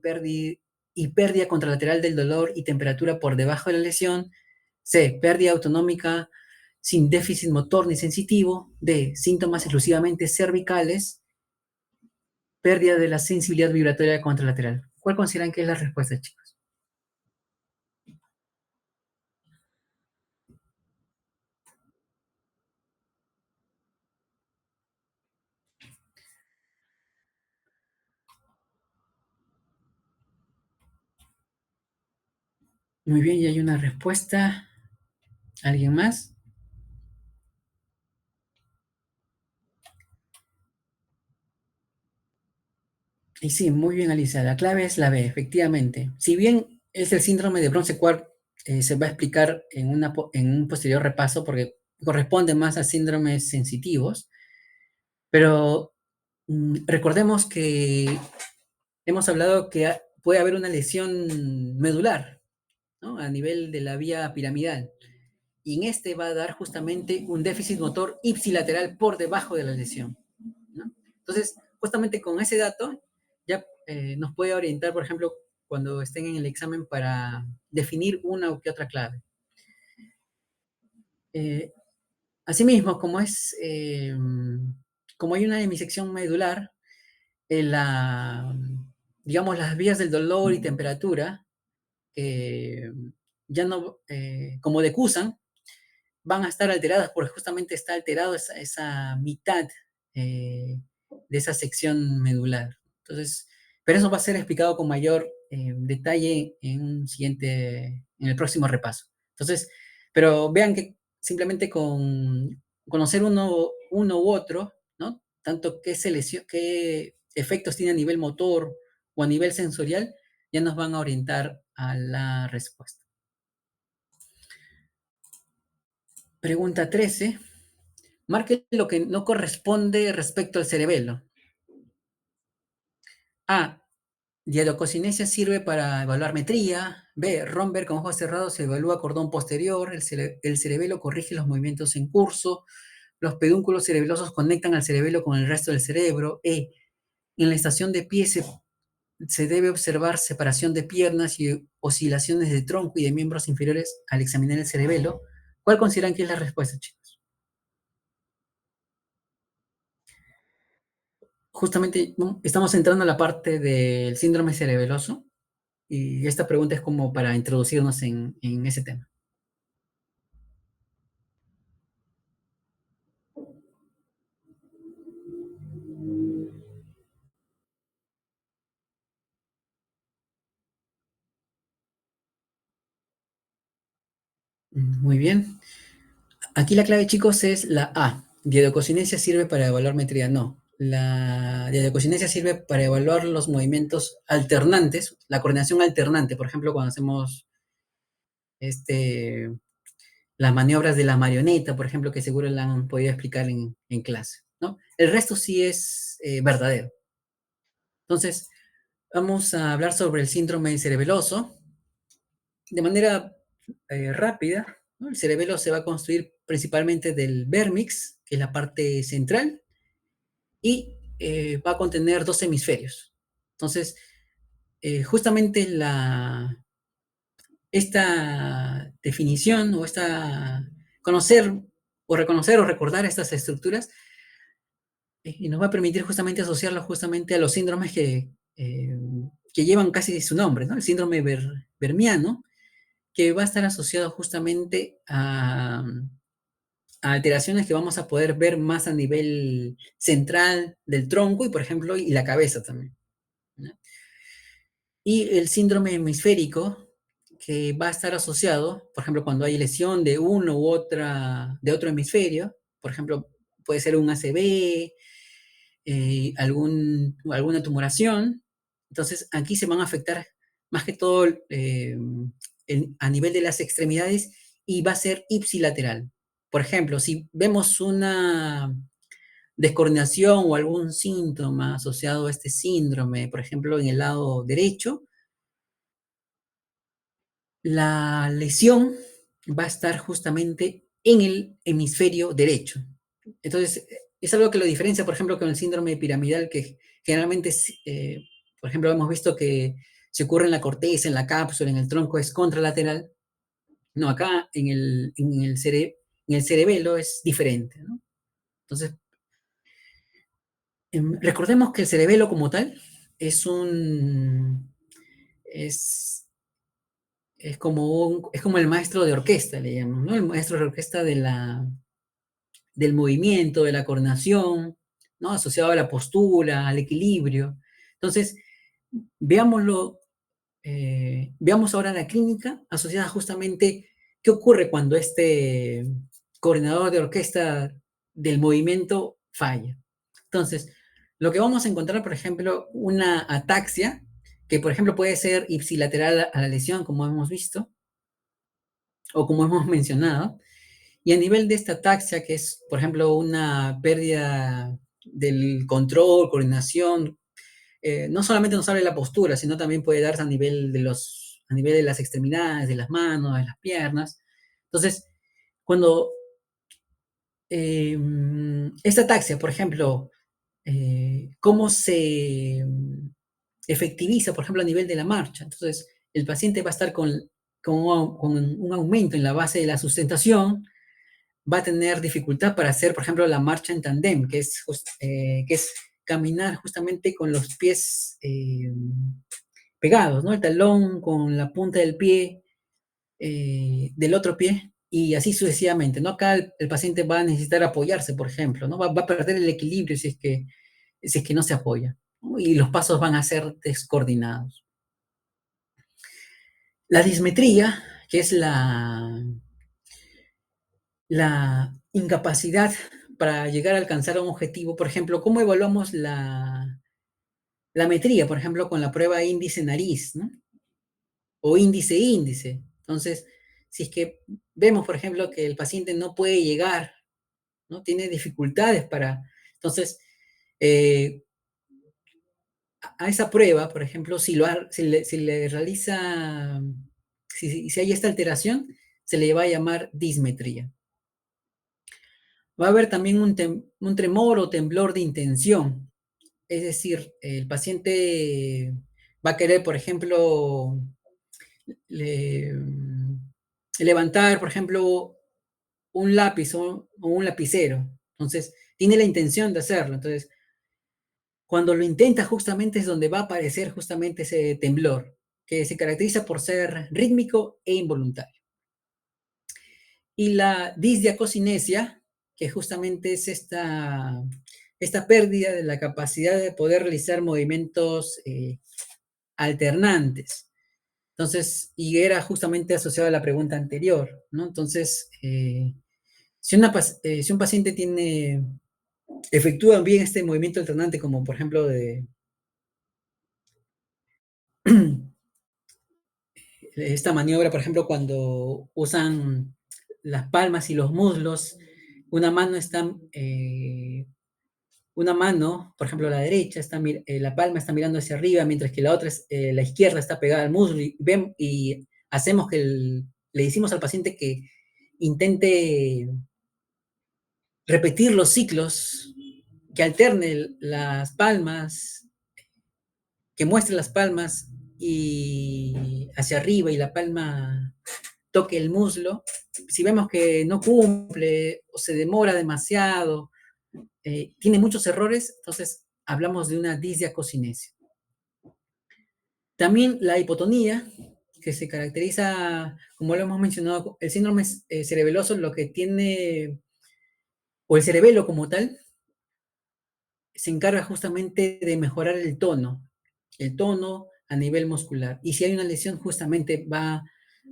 pérdida contralateral del dolor y temperatura por debajo de la lesión. C, pérdida autonómica sin déficit motor ni sensitivo. D, síntomas exclusivamente cervicales. Pérdida de la sensibilidad vibratoria contralateral. ¿Cuál consideran que es la respuesta, chicos? Muy bien, y hay una respuesta. ¿Alguien más? Y sí, muy bien, Alicia. La clave es la B, efectivamente. Si bien es el síndrome de Bronce-Quart, se va a explicar en un posterior repaso porque corresponde más a síndromes sensitivos, pero recordemos que hemos hablado que puede haber una lesión medular, ¿no? A nivel de la vía piramidal. Y en este va a dar justamente un déficit motor ipsilateral por debajo de la lesión, ¿no? Entonces, justamente con ese dato ya nos puede orientar, por ejemplo, cuando estén en el examen para definir una o que otra clave. Eh, Asimismo, como hay una hemisección medular, la, digamos, las vías del dolor y temperatura, ya no, como decusan, van a estar alteradas porque justamente está alterado esa mitad de esa sección medular. Entonces, pero eso va a ser explicado con mayor detalle en el próximo repaso. Entonces, pero vean que simplemente con conocer uno u otro, ¿no? Tanto qué efectos tiene a nivel motor o a nivel sensorial, ya nos van a orientar a la respuesta. Pregunta 13. Marque lo que no corresponde respecto al cerebelo. A. Diadococinesia sirve para evaluar metría. B. Romber con ojos cerrados se evalúa cordón posterior. El cerebelo corrige los movimientos en curso. Los pedúnculos cerebelosos conectan al cerebelo con el resto del cerebro. E. En la estación de pie se debe observar separación de piernas y oscilaciones de tronco y de miembros inferiores al examinar el cerebelo. ¿Cuál consideran que es la respuesta, chicos? Justamente estamos entrando a la parte del síndrome cerebeloso y esta pregunta es como para introducirnos en ese tema. Muy bien. Aquí la clave, chicos, es la A. Diadococinesia sirve para evaluar metría. No. La diadococinesia sirve para evaluar los movimientos alternantes, la coordinación alternante. Por ejemplo, cuando hacemos este, las maniobras de la marioneta, por ejemplo, que seguro la han podido explicar en clase, ¿no? El resto sí es verdadero. Entonces, vamos a hablar sobre el síndrome cerebeloso. De manera rápida, ¿no? El cerebelo se va a construir principalmente del vérmix, que es la parte central, y va a contener dos hemisferios. Entonces, justamente esta definición o conocer o reconocer o recordar estas estructuras nos va a permitir justamente asociarlo justamente a los síndromes que llevan casi su nombre, ¿no? El síndrome vermiano, que va a estar asociado justamente a alteraciones que vamos a poder ver más a nivel central del tronco y, por ejemplo, y la cabeza también, ¿no? Y el síndrome hemisférico, que va a estar asociado, por ejemplo, cuando hay lesión de uno de otro hemisferio, por ejemplo, puede ser un ACV, alguna tumoración. Entonces, aquí se van a afectar más que todo a nivel de las extremidades y va a ser ipsilateral. Por ejemplo, si vemos una descoordinación o algún síntoma asociado a este síndrome, por ejemplo, en el lado derecho, la lesión va a estar justamente en el hemisferio derecho. Entonces, es algo que lo diferencia, por ejemplo, con el síndrome piramidal, que generalmente, por ejemplo, hemos visto que se ocurre en la corteza, en la cápsula, en el tronco, es contralateral. No, acá en el cerebelo es diferente, ¿no? Entonces, recordemos que el cerebelo como tal es un, es, es como el maestro de orquesta, le llaman, ¿no? El maestro de orquesta del movimiento, de la coordinación, ¿no? Asociado a la postura, al equilibrio. Entonces, veámoslo, veamos ahora la clínica asociada justamente qué ocurre cuando este coordinador de orquesta del movimiento falla. Entonces, lo que vamos a encontrar, por ejemplo, una ataxia, que por ejemplo puede ser ipsilateral a la lesión, como hemos visto, o como hemos mencionado, y a nivel de esta ataxia, que es, por ejemplo, una pérdida del control, coordinación, no solamente nos habla de la postura, sino también puede darse a nivel de las extremidades, de las manos, de las piernas. Entonces, cuando esta ataxia, por ejemplo, cómo se efectiviza, por ejemplo, a nivel de la marcha. Entonces, el paciente va a estar con un aumento en la base de la sustentación, va a tener dificultad para hacer, por ejemplo, la marcha en tandem, que es caminar justamente con los pies pegados, ¿no? El talón con la punta del pie, del otro pie, y así sucesivamente, ¿no? Acá el paciente va a necesitar apoyarse, por ejemplo, ¿no? Va a perder el equilibrio si es que no se apoya, ¿no? Y los pasos van a ser descoordinados. La dismetría, que es la incapacidad para llegar a alcanzar un objetivo, por ejemplo, ¿cómo evaluamos la metría, por ejemplo, con la prueba índice-nariz, ¿no? O índice-índice. Entonces, si es que vemos, por ejemplo, que el paciente no puede llegar, ¿no? Tiene dificultades para... Entonces, eh, a esa prueba, por ejemplo, si le realiza, si hay esta alteración, se le va a llamar dismetría. Va a haber también un tremor o temblor de intención. Es decir, el paciente va a querer, por ejemplo, le- levantar, por ejemplo, un lápiz o un lapicero. Entonces, tiene la intención de hacerlo. Entonces, cuando lo intenta, justamente es donde va a aparecer justamente ese temblor, que se caracteriza por ser rítmico e involuntario. Y la disdiacocinesia, que justamente es esta pérdida de la capacidad de poder realizar movimientos alternantes. Entonces, y era justamente asociado a la pregunta anterior, ¿no? Entonces, si un paciente efectúa bien este movimiento alternante, como por ejemplo esta maniobra, por ejemplo, cuando usan las palmas y los muslos, una mano está, una mano, por ejemplo, la derecha, la palma está mirando hacia arriba, mientras que la otra, la izquierda, está pegada al muslo, y hacemos le decimos al paciente que intente repetir los ciclos, que alterne las palmas, que muestre las palmas y hacia arriba y la palma toque el muslo. Si vemos que no cumple o se demora demasiado, tiene muchos errores, entonces hablamos de una disdiacocinesia. También la hipotonía, que se caracteriza, como lo hemos mencionado, el síndrome cerebeloso, lo que tiene, o el cerebelo como tal, se encarga justamente de mejorar el tono a nivel muscular. Y si hay una lesión, justamente va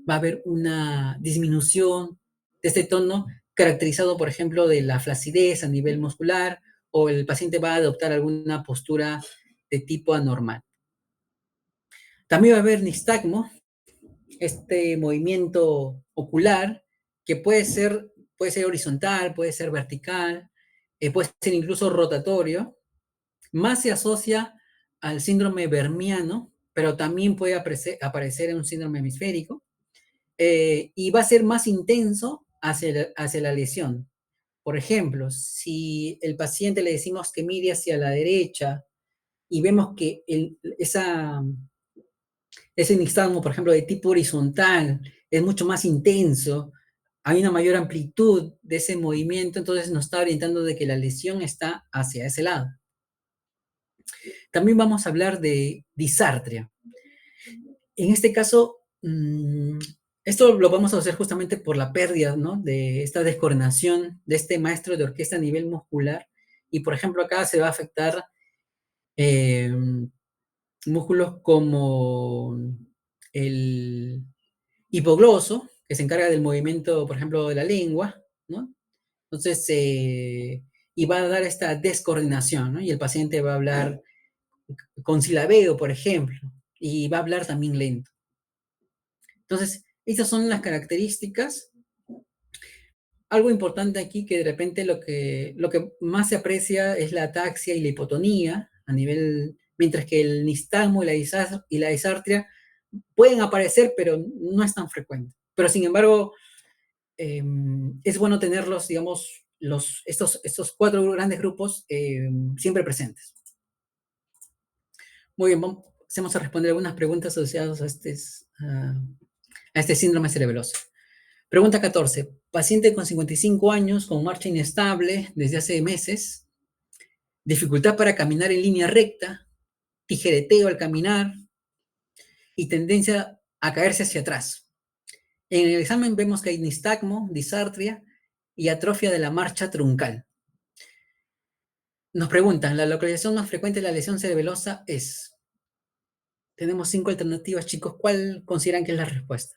a haber una disminución de este tono caracterizado, por ejemplo, de la flacidez a nivel muscular, o el paciente va a adoptar alguna postura de tipo anormal. También va a haber nistagmo, este movimiento ocular, que puede ser horizontal, puede ser vertical, puede ser incluso rotatorio. Más se asocia al síndrome vermiano, pero también puede aparecer en un síndrome hemisférico, y va a ser más intenso hacia la lesión. Por ejemplo, si el paciente le decimos que mire hacia la derecha y vemos que ese nixtasmo, por ejemplo, de tipo horizontal, es mucho más intenso, hay una mayor amplitud de ese movimiento, entonces nos está orientando de que la lesión está hacia ese lado. También vamos a hablar de disartria. En este caso, esto lo vamos a hacer justamente por la pérdida, ¿no? De esta descoordinación de este maestro de orquesta a nivel muscular. Y por ejemplo, acá se va a afectar eh, músculos como el hipogloso, que se encarga del movimiento, por ejemplo, de la lengua, ¿no? Entonces, y va a dar esta descoordinación, ¿no? Y el paciente va a hablar con silabeo, por ejemplo, y va a hablar también lento. Entonces, estas son las características. Algo importante aquí que de repente lo que más se aprecia es la ataxia y la hipotonía a nivel mientras que el nistagmo y la disartria pueden aparecer, pero no es tan frecuente. Pero sin embargo, es bueno tenerlos, digamos, estos cuatro grandes grupos siempre presentes. Muy bien, vamos a responder algunas preguntas asociadas a este síndrome cerebeloso. Pregunta 14. Paciente con 55 años, con marcha inestable desde hace meses, dificultad para caminar en línea recta, tijereteo al caminar y tendencia a caerse hacia atrás. En el examen vemos que hay nistagmo, disartria y atrofia de la marcha truncal. Nos preguntan, la localización más frecuente de la lesión cerebelosa es. Tenemos 5 alternativas, chicos. ¿Cuál consideran que es la respuesta?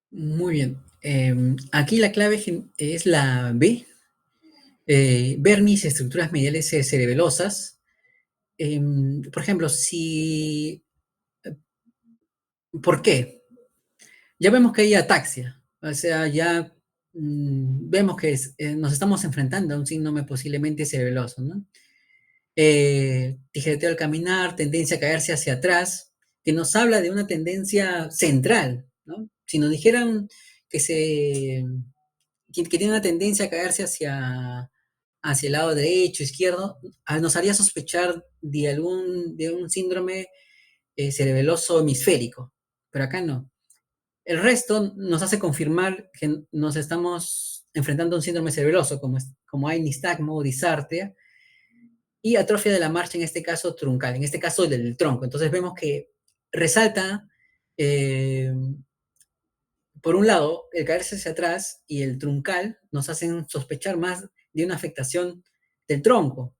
Muy bien. Aquí la clave es la B. Vermis, estructuras mediales cerebelosas. Por ejemplo, si... ¿Por qué? Ya vemos que hay ataxia. O sea, ya vemos que nos estamos enfrentando a un síndrome posiblemente cerebeloso, ¿no? Tijereteo al caminar, tendencia a caerse hacia atrás, que nos habla de una tendencia central, ¿no? Si nos dijeran que, que tiene una tendencia a caerse hacia el lado derecho, izquierdo, nos haría sospechar de un síndrome cerebeloso hemisférico, pero acá no. El resto nos hace confirmar que nos estamos enfrentando a un síndrome cerebeloso, como hay nistagmo o disartria, y atrofia de la marcha, en este caso truncal, en este caso del tronco. Entonces vemos que resalta, eh, por un lado, el caerse hacia atrás y el truncal nos hacen sospechar más de una afectación del tronco.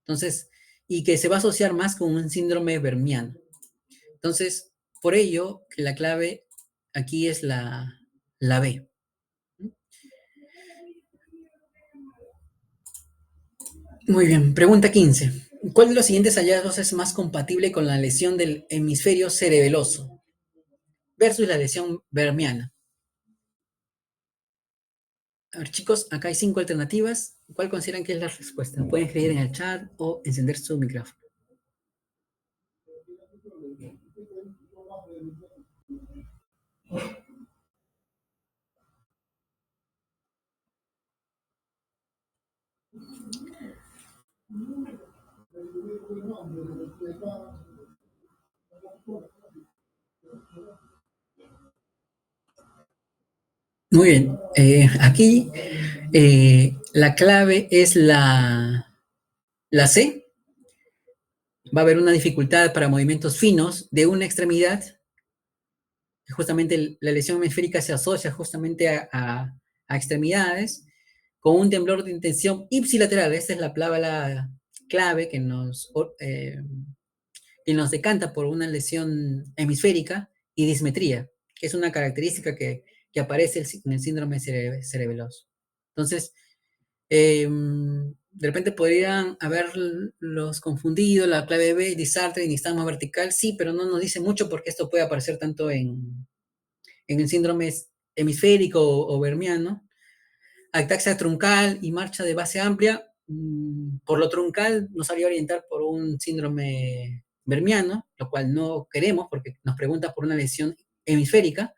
Entonces, y que se va a asociar más con un síndrome vermiano. Entonces, por ello, la clave aquí es la B. Muy bien, pregunta 15. ¿Cuál de los siguientes hallazgos es más compatible con la lesión del hemisferio cerebeloso versus la lesión vermiana? A ver, chicos, acá hay 5 alternativas. ¿Cuál consideran que es la respuesta? Pueden escribir en el chat o encender su micrófono. Muy bien. Aquí la clave es la C. Va a haber una dificultad para movimientos finos de una extremidad. Justamente la lesión hemisférica se asocia justamente a extremidades con un temblor de intención ipsilateral. Esta es la palabra clave que nos decanta por una lesión hemisférica y dismetría, que es una característica que aparece en el síndrome cerebeloso. Entonces, de repente podrían haberlos confundido, la clave B, disartria y nistagmo vertical, sí, pero no nos dice mucho porque esto puede aparecer tanto en el síndrome hemisférico o vermiano. Ataxia truncal y marcha de base amplia, por lo truncal nos haría orientar por un síndrome vermiano, lo cual no queremos porque nos pregunta por una lesión hemisférica.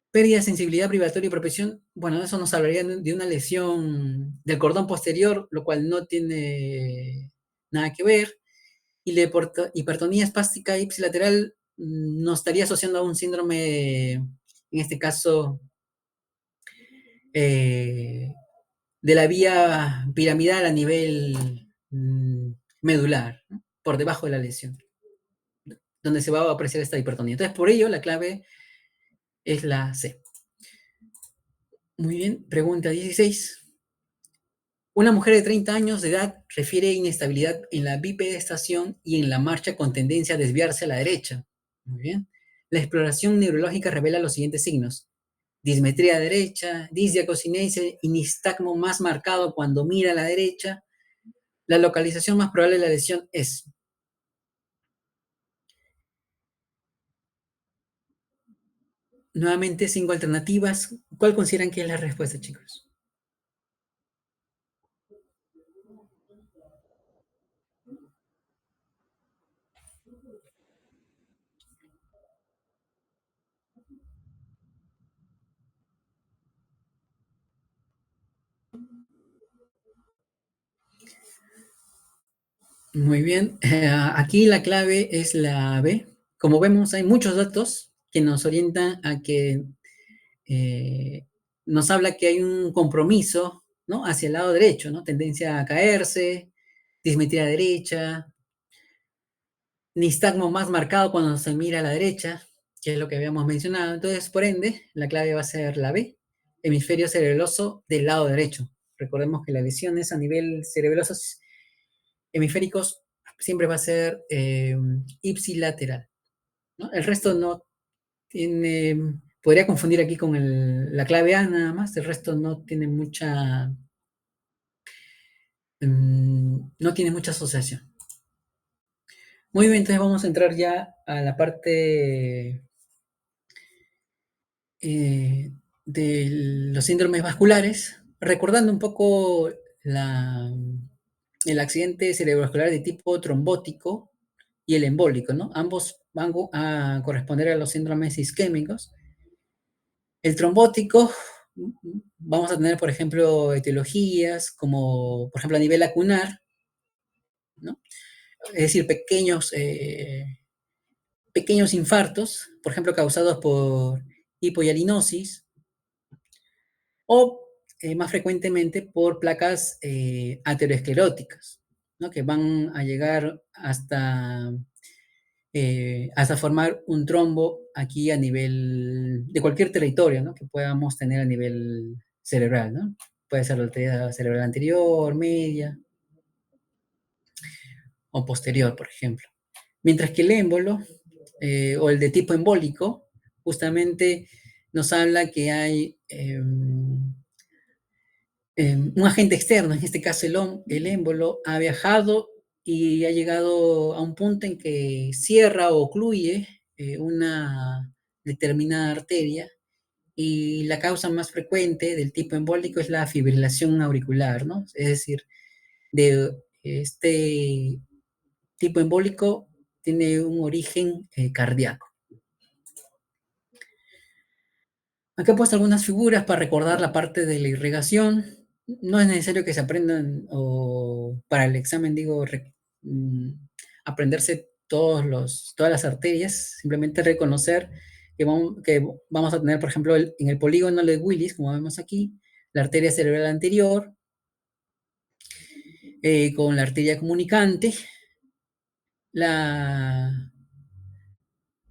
Pérdida de sensibilidad privatoria y propesión, bueno, eso nos hablaría de una lesión del cordón posterior, lo cual no tiene nada que ver. Y la hipertonía espástica ipsilateral nos estaría asociando a un síndrome, en este caso, de la vía piramidal a nivel medular, ¿no? Por debajo de la lesión, donde se va a apreciar esta hipertonía. Entonces, por ello, la clave es la C. Muy bien, pregunta 16. Una mujer de 30 años de edad refiere inestabilidad en la bipedestación y en la marcha con tendencia a desviarse a la derecha. Muy bien. La exploración neurológica revela los siguientes signos. Dismetría derecha, disdiacocinesia y nistagmo más marcado cuando mira a la derecha. La localización más probable de la lesión es. Nuevamente, 5 alternativas. ¿Cuál consideran que es la respuesta, chicos? Muy bien. Aquí la clave es la B. Como vemos, hay muchos datos que nos orientan a que eh, nos habla que hay un compromiso, ¿no? Hacia el lado derecho, ¿no? Tendencia a caerse, dismetría derecha, nistagmo más marcado cuando se mira a la derecha, que es lo que habíamos mencionado. Entonces, por ende, la clave va a ser la B, hemisferio cerebeloso del lado derecho. Recordemos que las lesiones a nivel cerebeloso hemisféricos siempre va a ser ipsilateral, ¿no? El resto no tiene, podría confundir aquí con la clave A nada más, el resto no tiene mucha, no tiene mucha asociación. Muy bien, entonces vamos a entrar ya a la parte de los síndromes vasculares, recordando un poco la, el accidente cerebrovascular de tipo trombótico y el embólico, ¿no? Ambos van a corresponder a los síndromes isquémicos. El trombótico, vamos a tener, por ejemplo, etiologías como, por ejemplo, a nivel acunar, ¿no? Es decir, pequeños infartos, por ejemplo, causados por hipohialinosis, o más frecuentemente por placas ateroscleróticas, ¿no? Que van a llegar hasta formar un trombo aquí a nivel de cualquier territorio, ¿no? Que podamos tener a nivel cerebral, ¿no? Puede ser la arteria cerebral anterior, media o posterior, por ejemplo. Mientras que el émbolo o el de tipo embólico justamente nos habla que hay un agente externo, en este caso el émbolo, ha viajado y ha llegado a un punto en que cierra o ocluye una determinada arteria y la causa más frecuente del tipo embólico es la fibrilación auricular, ¿no? Es decir, de este tipo embólico tiene un origen cardíaco. Acá he puesto algunas figuras para recordar la parte de la irrigación. No es necesario que se aprendan o para el examen, digo, aprenderse todas las arterias, simplemente reconocer que vamos a tener, por ejemplo, en el polígono de Willis, como vemos aquí, la arteria cerebral anterior con la arteria comunicante, la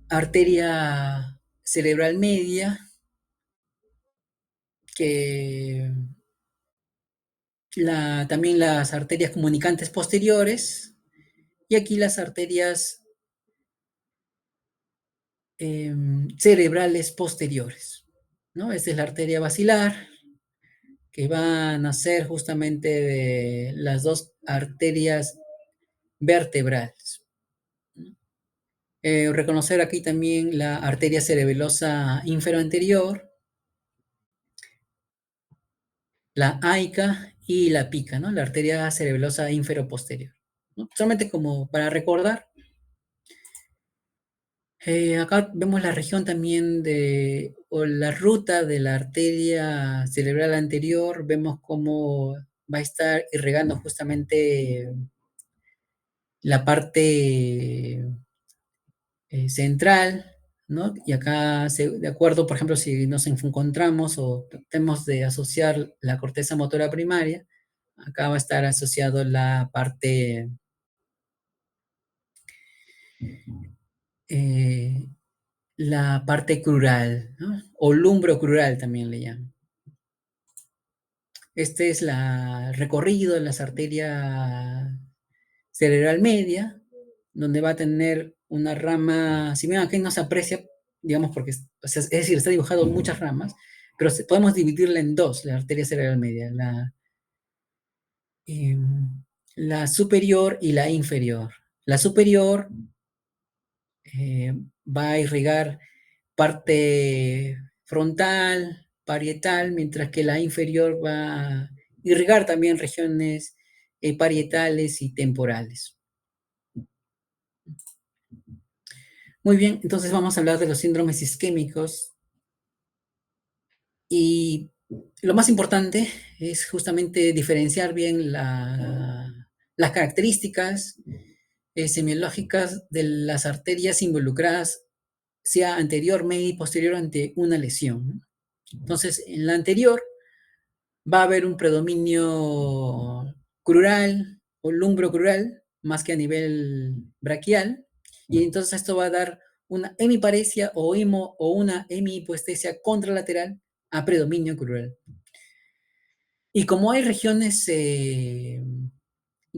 arteria cerebral media, que también las arterias comunicantes posteriores y aquí las arterias cerebrales posteriores, ¿no? Esta es la arteria basilar que va a nacer justamente de las dos arterias vertebrales. Reconocer aquí también la arteria cerebelosa inferoanterior, la AICA y la PICA, ¿no? La arteria cerebelosa inferoposterior, ¿no? Solamente como para recordar. Acá vemos la región también o la ruta de la arteria cerebral anterior, vemos cómo va a estar irrigando justamente la parte central, ¿no? Y acá, de acuerdo, por ejemplo, si nos encontramos o tenemos de asociar la corteza motora primaria, acá va a estar asociado eh, la parte crural, ¿no? O lumbro-crural también le llaman. Este es el recorrido de las arterias cerebral media. donde va a tener una rama, si bien aquí no se aprecia, digamos, porque, o sea, es decir, está dibujado muchas ramas, pero podemos dividirla en dos, la arteria cerebral media, eh, la superior y la inferior. La superior eh, va a irrigar parte frontal, parietal, mientras que la inferior va a irrigar también regiones parietales y temporales. Muy bien, entonces vamos a hablar de los síndromes isquémicos y lo más importante es justamente diferenciar bien las características semiológicas de las arterias involucradas, sea anterior, media y posterior ante una lesión. Entonces, en la anterior va a haber un predominio crural o lumbro-crural, más que a nivel braquial, y entonces esto va a dar una hemiparesia o una hemihipoestesia contralateral a predominio crural. Y como hay regiones, y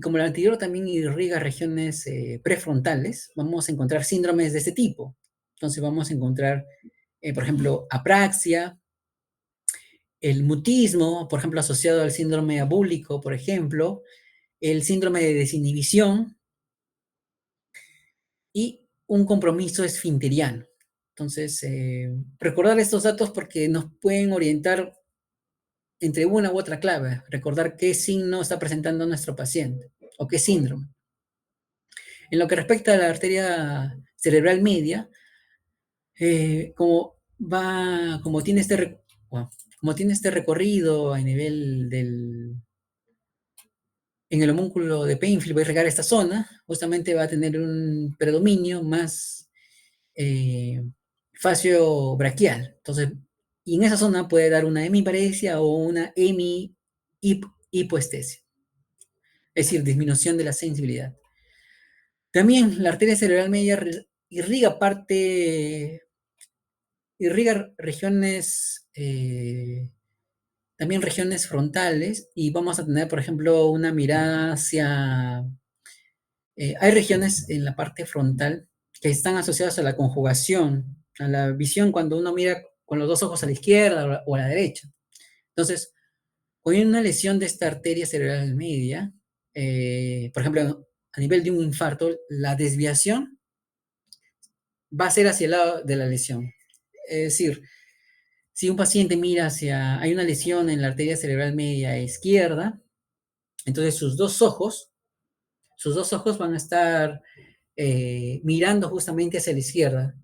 como la anterior también irriga regiones prefrontales, vamos a encontrar síndromes de este tipo. Entonces vamos a encontrar, por ejemplo, apraxia, el mutismo, por ejemplo, asociado al síndrome abúlico, por ejemplo, el síndrome de desinhibición y un compromiso esfinteriano. Entonces, recordar estos datos porque nos pueden orientar entre una u otra clave, recordar qué signo está presentando nuestro paciente o qué síndrome. En lo que respecta a la arteria cerebral media, como tiene como tiene este recorrido a nivel en el homúnculo de Painfield va a irrigar esta zona, justamente va a tener un predominio más eh, facio-braquial. Entonces, y en esa zona puede dar una hemiparesia o una hemihipoestesia, es decir, disminución de la sensibilidad. También la arteria cerebral media irriga regiones, también regiones frontales, y vamos a tener, por ejemplo, una mirada hacia hay regiones en la parte frontal que están asociadas a la conjugación, a la visión cuando uno mira con los dos ojos a la izquierda o a la derecha. Entonces, con una lesión de esta arteria cerebral media, por ejemplo, a nivel de un infarto, la desviación va a ser hacia el lado de la lesión. Es decir, si un paciente mira hay una lesión en la arteria cerebral media izquierda, entonces sus dos ojos van a estar mirando justamente hacia la izquierda.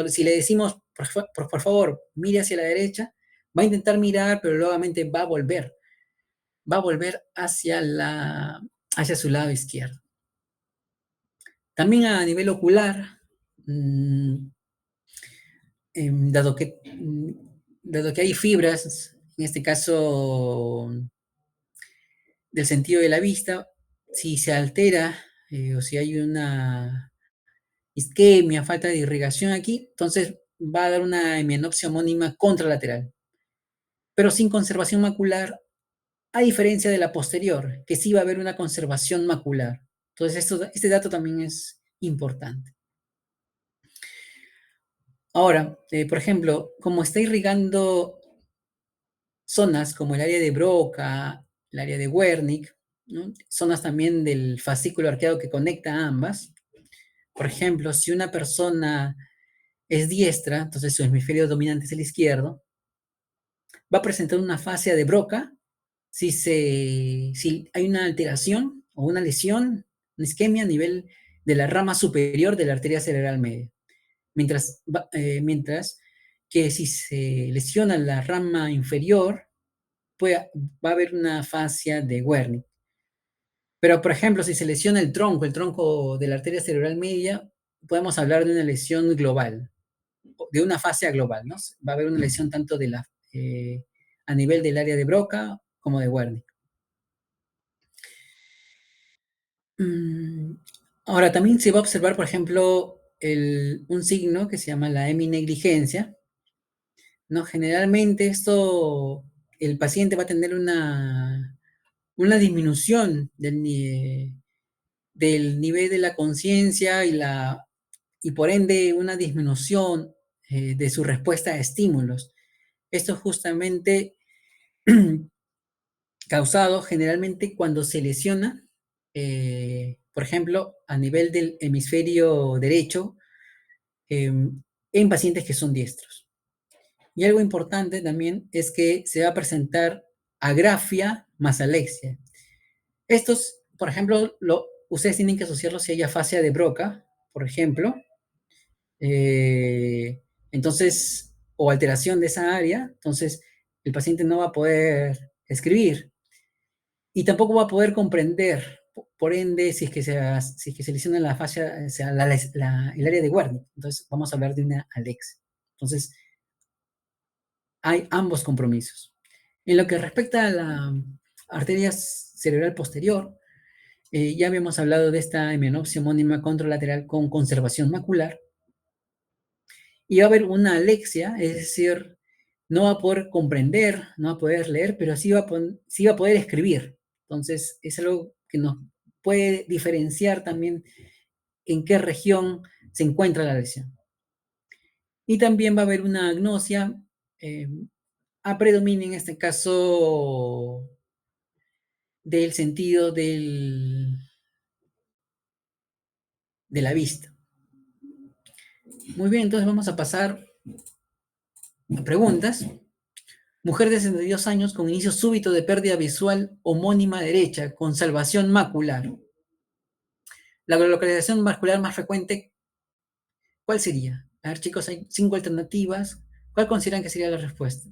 Si le decimos, por favor, mire hacia la derecha, va a intentar mirar, pero nuevamente va a volver hacia su lado izquierdo. También a nivel ocular, mmm, dado, que, dado que hay fibras, en este caso del sentido de la vista, si se altera o si hay una isquemia, falta de irrigación aquí, entonces va a dar una hemianopsia homónima contralateral, pero sin conservación macular, a diferencia de la posterior, que sí va a haber una conservación macular. Entonces, este dato también es importante. Ahora, por ejemplo, como está irrigando zonas como el área de Broca, el área de Wernicke, ¿no? Zonas también del fascículo arqueado que conecta a ambas. Por ejemplo, si una persona es diestra, entonces su hemisferio dominante es el izquierdo, va a presentar una fascia de Broca si hay una alteración o una lesión, una isquemia a nivel de la rama superior de la arteria cerebral media. Mientras que si se lesiona la rama inferior, va a haber una fascia de Wernicke. Pero, por ejemplo, si se lesiona el tronco de la arteria cerebral media, podemos hablar de una lesión global, de una fascia global, ¿no? Va a haber una lesión tanto a nivel del área de Broca como de Wernicke. Ahora, también se va a observar, por ejemplo, un signo que se llama la heminegligencia, ¿no? Generalmente el paciente va a tener una disminución del nivel de la conciencia y por ende una disminución de su respuesta a estímulos. Esto es justamente causado generalmente cuando se lesiona, por ejemplo, a nivel del hemisferio derecho, en pacientes que son diestros. Y algo importante también es que se va a presentar agrafia más alexia. Estos, por ejemplo, ustedes tienen que asociarlo si hay afasia de Broca, por ejemplo, entonces, o alteración de esa área, entonces el paciente no va a poder escribir y tampoco va a poder comprender, por ende, si es que se lesiona la fascia, o sea, el área de Wernicke. Entonces, vamos a hablar de una alexia. Entonces, hay ambos compromisos. En lo que respecta a la arteria cerebral posterior, ya habíamos hablado de esta hemianopsia homónima contralateral con conservación macular, y va a haber una alexia, es decir, no va a poder comprender, no va a poder leer, pero sí va a poder escribir. Entonces, es algo que nos puede diferenciar también en qué región se encuentra la lesión. Y también va a haber una agnosia, a predominar en este caso del sentido de la vista. Muy bien, entonces vamos a pasar a preguntas. Mujer de 62 años con inicio súbito de pérdida visual homónima derecha, con salvación macular. La localización macular más frecuente, ¿cuál sería? A ver, chicos, hay 5 alternativas. ¿Cuál consideran que sería la respuesta?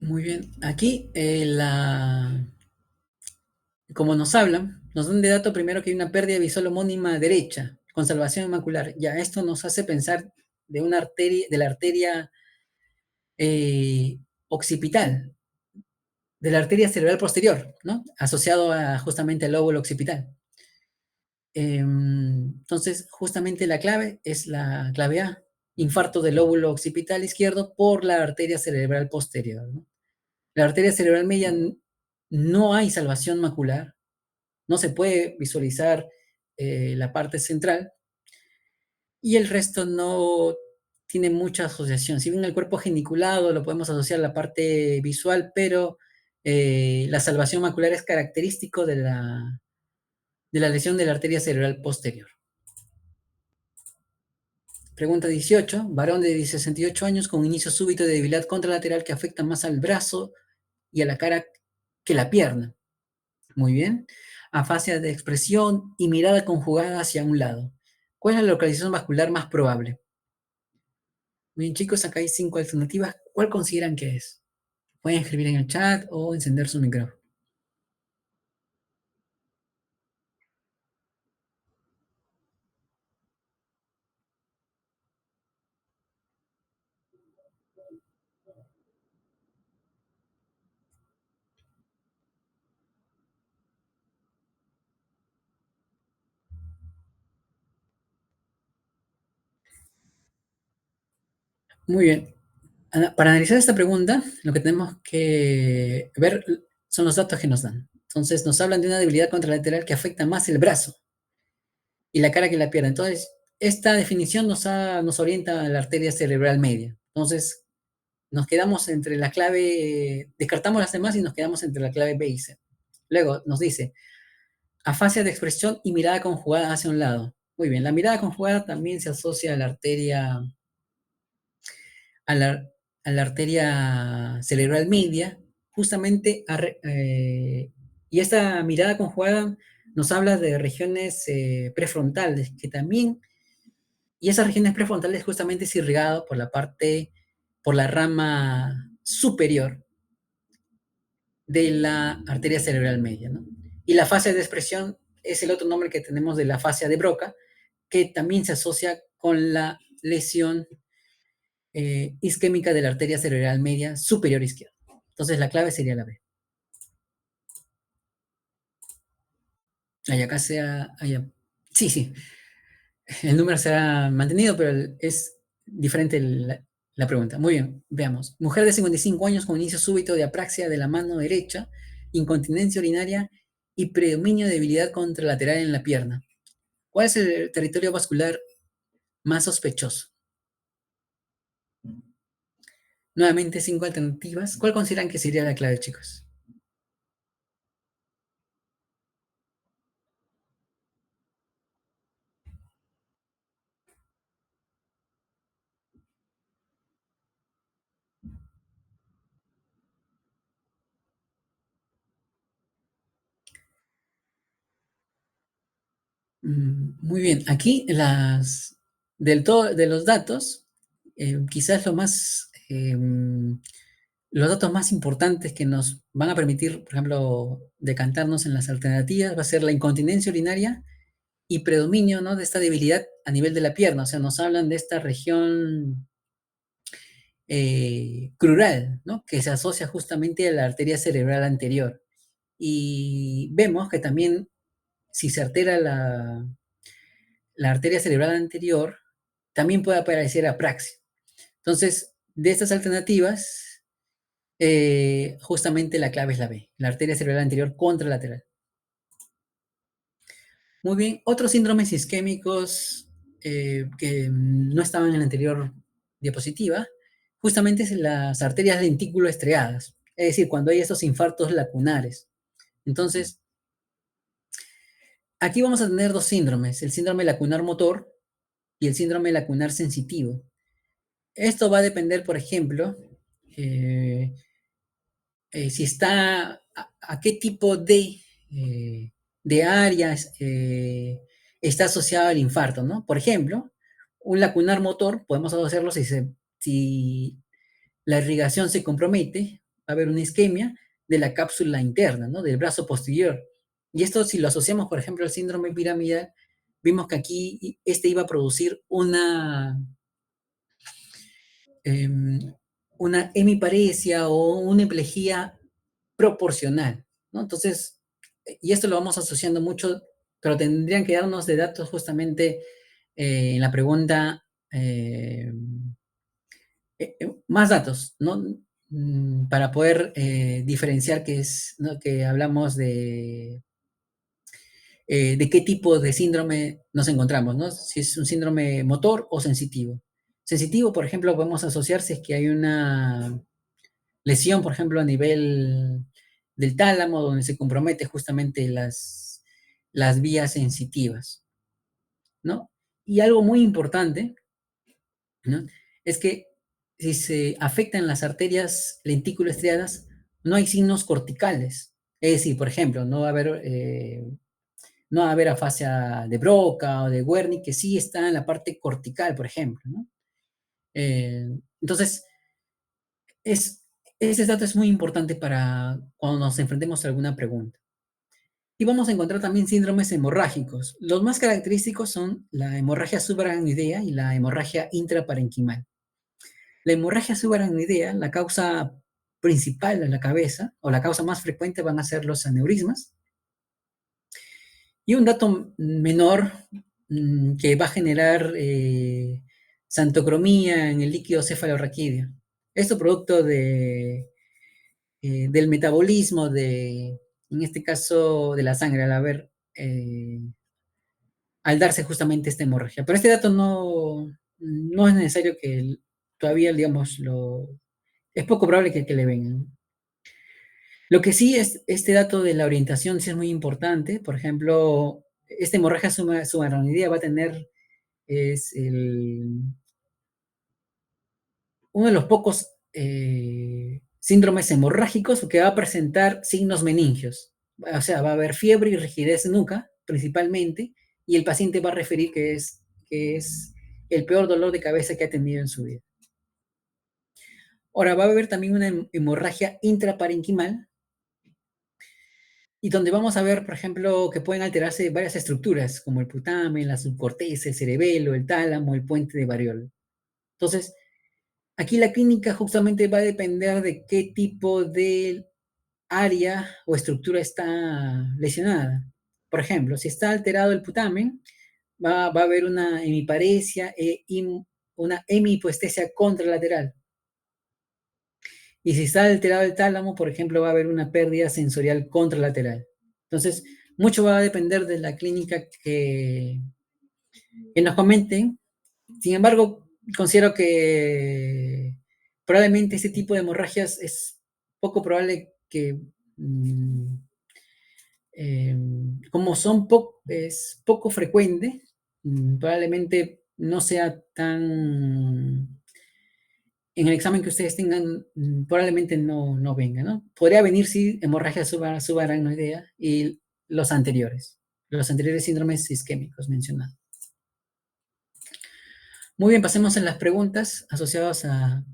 Muy bien. Aquí, como nos dan de dato primero que hay una pérdida visual homónima derecha, con salvación macular. Ya, esto nos hace pensar de la arteria occipital, de la arteria cerebral posterior, ¿no? Asociado justamente al lóbulo occipital. Entonces, justamente la clave es la clave A, infarto del lóbulo occipital izquierdo por la arteria cerebral posterior, ¿no? La arteria cerebral media no hay salvación macular, no se puede visualizar la parte central y el resto no tiene mucha asociación. Si bien el cuerpo geniculado lo podemos asociar a la parte visual, pero la salvación macular es característico de la lesión de la arteria cerebral posterior. Pregunta 18. Varón de 68 años con inicio súbito de debilidad contralateral que afecta más al brazo y a la cara que la pierna. Muy bien. Afasia de expresión y mirada conjugada hacia un lado. ¿Cuál es la localización vascular más probable? Muy bien, chicos, acá hay 5 alternativas. ¿Cuál consideran que es? Pueden escribir en el chat o encender su micrófono. Muy bien. Para analizar esta pregunta, lo que tenemos que ver son los datos que nos dan. Entonces, nos hablan de una debilidad contralateral que afecta más el brazo y la cara que la pierna. Entonces, esta definición nos orienta a la arteria cerebral media. Entonces, nos quedamos entre la clave, descartamos las demás y nos quedamos entre la clave B y C. Luego nos dice, afasia de expresión y mirada conjugada hacia un lado. Muy bien, la mirada conjugada también se asocia a la arteria, a la, a la arteria cerebral media, justamente, y esta mirada conjugada nos habla de regiones prefrontales, que también, y esas regiones prefrontales justamente es irrigado por la parte, por la rama superior de la arteria cerebral media, ¿no? Y la fascia de expresión es el otro nombre que tenemos de la fascia de Broca, que también se asocia con la lesión isquémica de la arteria cerebral media superior izquierda. Entonces la clave sería la B. Ay, acá sea, sí, sí, el número será mantenido, pero es diferente la pregunta. Muy bien, veamos. Mujer de 55 años con inicio súbito de apraxia de la mano derecha, incontinencia urinaria y predominio de debilidad contralateral en la pierna. ¿Cuál es el territorio vascular más sospechoso? Nuevamente, cinco alternativas. ¿Cuál consideran que sería la clave, chicos? Muy bien, aquí de los datos, quizás los datos más importantes que nos van a permitir, por ejemplo, decantarnos en las alternativas va a ser la incontinencia urinaria y predominio, ¿no?, de esta debilidad a nivel de la pierna. O sea, nos hablan de esta región crural, ¿no?, que se asocia justamente a la arteria cerebral anterior. Y vemos que también si se altera la arteria cerebral anterior, también puede aparecer apraxia. Entonces, de estas alternativas, justamente la clave es la B, la arteria cerebral anterior contralateral. Muy bien, otros síndromes isquémicos que no estaban en la anterior diapositiva, justamente es las arterias lentículo estriadas, es decir, cuando hay estos infartos lacunares. Entonces, aquí vamos a tener dos síndromes, el síndrome lacunar motor y el síndrome lacunar sensitivo. Esto va a depender, por ejemplo, eh, si está, a qué tipo de áreas está asociado al infarto, ¿no? Por ejemplo, un lacunar motor, podemos asociarlo si la irrigación se compromete, va a haber una isquemia de la cápsula interna, ¿no?, del brazo posterior. Y esto, si lo asociamos, por ejemplo, al síndrome piramidal, vimos que aquí este iba a producir eh, una hemiparesia o una hemiplegia proporcional, ¿no? Entonces, y esto lo vamos asociando mucho, pero tendrían que darnos de datos justamente en la pregunta, más datos, ¿no? Para poder diferenciar ¿no?, que hablamos de qué tipo de síndrome nos encontramos, ¿no? Si es un síndrome motor o sensitivo. Sensitivo, por ejemplo, podemos asociar si es que hay una lesión, por ejemplo, a nivel del tálamo, donde se compromete justamente las vías sensitivas, ¿no? Y algo muy importante, ¿no?, es que si se afectan las arterias lentículo-estriadas, no hay signos corticales. Es decir, por ejemplo, no va a haber afasia de Broca o de Wernicke, que sí está en la parte cortical, por ejemplo, ¿no? Entonces, es, ese dato es muy importante para cuando nos enfrentemos a alguna pregunta. Y vamos a encontrar también síndromes hemorrágicos. Los más característicos son la hemorragia subaracnoidea y la hemorragia intraparenquimal. La hemorragia subaracnoidea, la causa principal de la cabeza, o la causa más frecuente, van a ser los aneurismas. Y un dato menor que va a generar santocromía en el líquido cefalorraquídeo. Esto producto del metabolismo en este caso, de la sangre, al darse justamente esta hemorragia. Pero este dato no es necesario que todavía, digamos, es poco probable que le vengan. Lo que sí es, este dato de la orientación sí es muy importante. Por ejemplo, esta hemorragia subaracnoidea va a tener, es uno de los pocos síndromes hemorrágicos que va a presentar signos meningios. O sea, va a haber fiebre y rigidez nuca, principalmente, y el paciente va a referir que es el peor dolor de cabeza que ha tenido en su vida. Ahora, va a haber también una hemorragia intraparenquimal, y donde vamos a ver, por ejemplo, que pueden alterarse varias estructuras, como el putamen, la subcorteza, el cerebelo, el tálamo, el puente de Variol. Entonces, aquí la clínica justamente va a depender de qué tipo de área o estructura está lesionada. Por ejemplo, si está alterado el putamen, va a haber una hemiparesia una hemihipoestesia contralateral. Y si está alterado el tálamo, por ejemplo, va a haber una pérdida sensorial contralateral. Entonces, mucho va a depender de la clínica que nos comenten. Sin embargo, considero que probablemente este tipo de hemorragias es poco probable que, eh, como es poco frecuente, probablemente no sea tan en el examen que ustedes tengan, probablemente no venga, ¿no? Podría venir, sí, hemorragia subaracnoidea y los anteriores síndromes isquémicos mencionados. Muy bien, pasemos a las preguntas asociadas a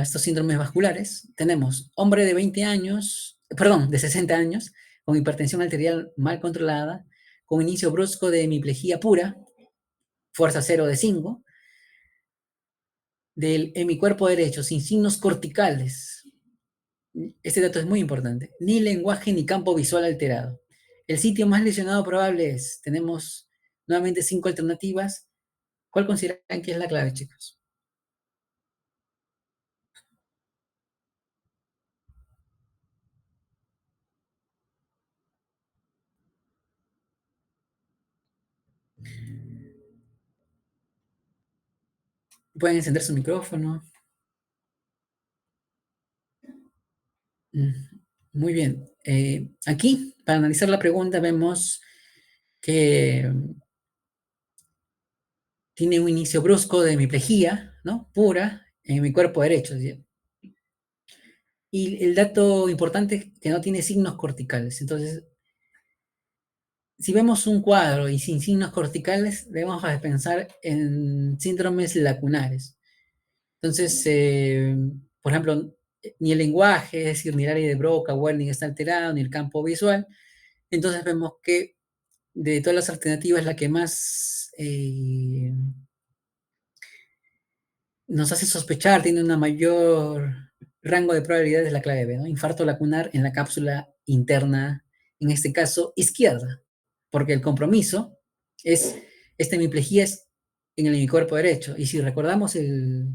estos síndromes vasculares. Tenemos hombre de 20 años, perdón, de 60 años, con hipertensión arterial mal controlada, con inicio brusco de hemiplegia pura, fuerza 0 de 5, del hemicuerpo derecho, sin signos corticales. Este dato es muy importante. Ni lenguaje ni campo visual alterado. El sitio más lesionado probable es, tenemos nuevamente 5 alternativas. ¿Cuál consideran que es la clave, chicos? Pueden encender su micrófono. Muy bien. Aquí, para analizar la pregunta, vemos que tiene un inicio brusco de hemiplegia, ¿no? Pura en mi cuerpo derecho. ¿Sí? Y el dato importante es que no tiene signos corticales. Entonces, si vemos un cuadro y sin signos corticales, debemos pensar en síndromes lacunares. Entonces, por ejemplo, ni el lenguaje, es decir, ni el área de Broca, Welling está alterado, ni el campo visual. Entonces vemos que de todas las alternativas, la que más nos hace sospechar, tiene una mayor rango de probabilidades de la clave B, ¿no? Infarto lacunar en la cápsula interna, en este caso izquierda, porque el compromiso es, esta hemiplegia es en el hemicuerpo derecho, y si recordamos el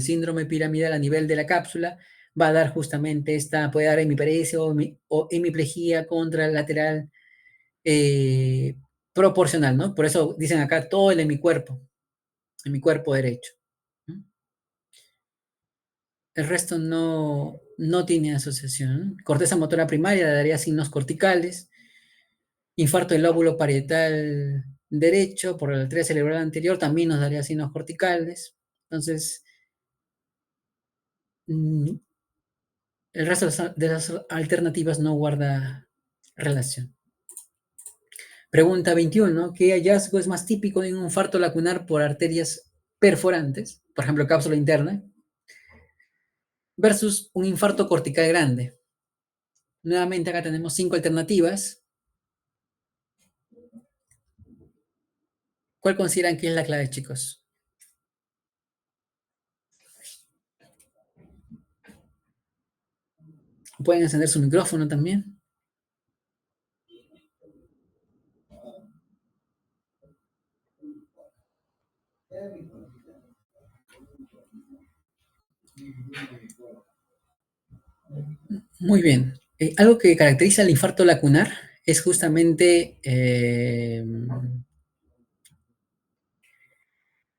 síndrome piramidal a nivel de la cápsula, va a dar justamente esta, puede dar hemiparesia o hemiplegia contralateral eh, proporcional, ¿no? Por eso dicen acá todo el hemicuerpo, en mi cuerpo derecho. ¿No? El resto no tiene asociación. Corteza motora primaria daría signos corticales. Infarto del lóbulo parietal derecho por la arteria cerebral anterior también nos daría signos corticales. Entonces, el resto de las alternativas no guarda relación. Pregunta 21. ¿Qué hallazgo es más típico de un infarto lacunar por arterias perforantes? Por ejemplo, cápsula interna. Versus un infarto cortical grande. Nuevamente acá tenemos 5 alternativas. ¿Cuál consideran que es la clave, chicos? Pueden encender su micrófono también. Muy bien. Algo que caracteriza el infarto lacunar es justamente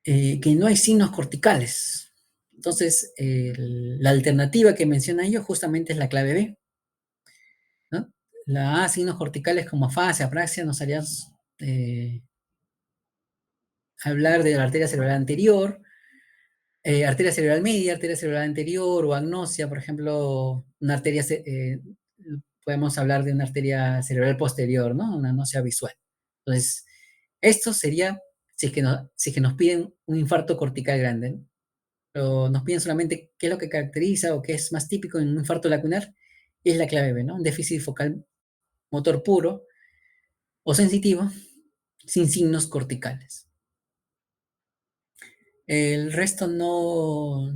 que no hay signos corticales. Entonces, la alternativa que menciona ellos justamente es la clave B. ¿No? La A, signos corticales como afasia, apraxia, nos harían hablar de la arteria cerebral anterior, arteria cerebral media, arteria cerebral anterior o agnosia, por ejemplo, una arteria, podemos hablar de una arteria cerebral posterior, ¿no? Una agnosia visual. Entonces, esto sería si es que nos piden un infarto cortical grande, ¿no? O nos piden solamente qué es lo que caracteriza o qué es más típico en un infarto lacunar, es la clave B, ¿no? Un déficit focal motor puro o sensitivo sin signos corticales. El resto no,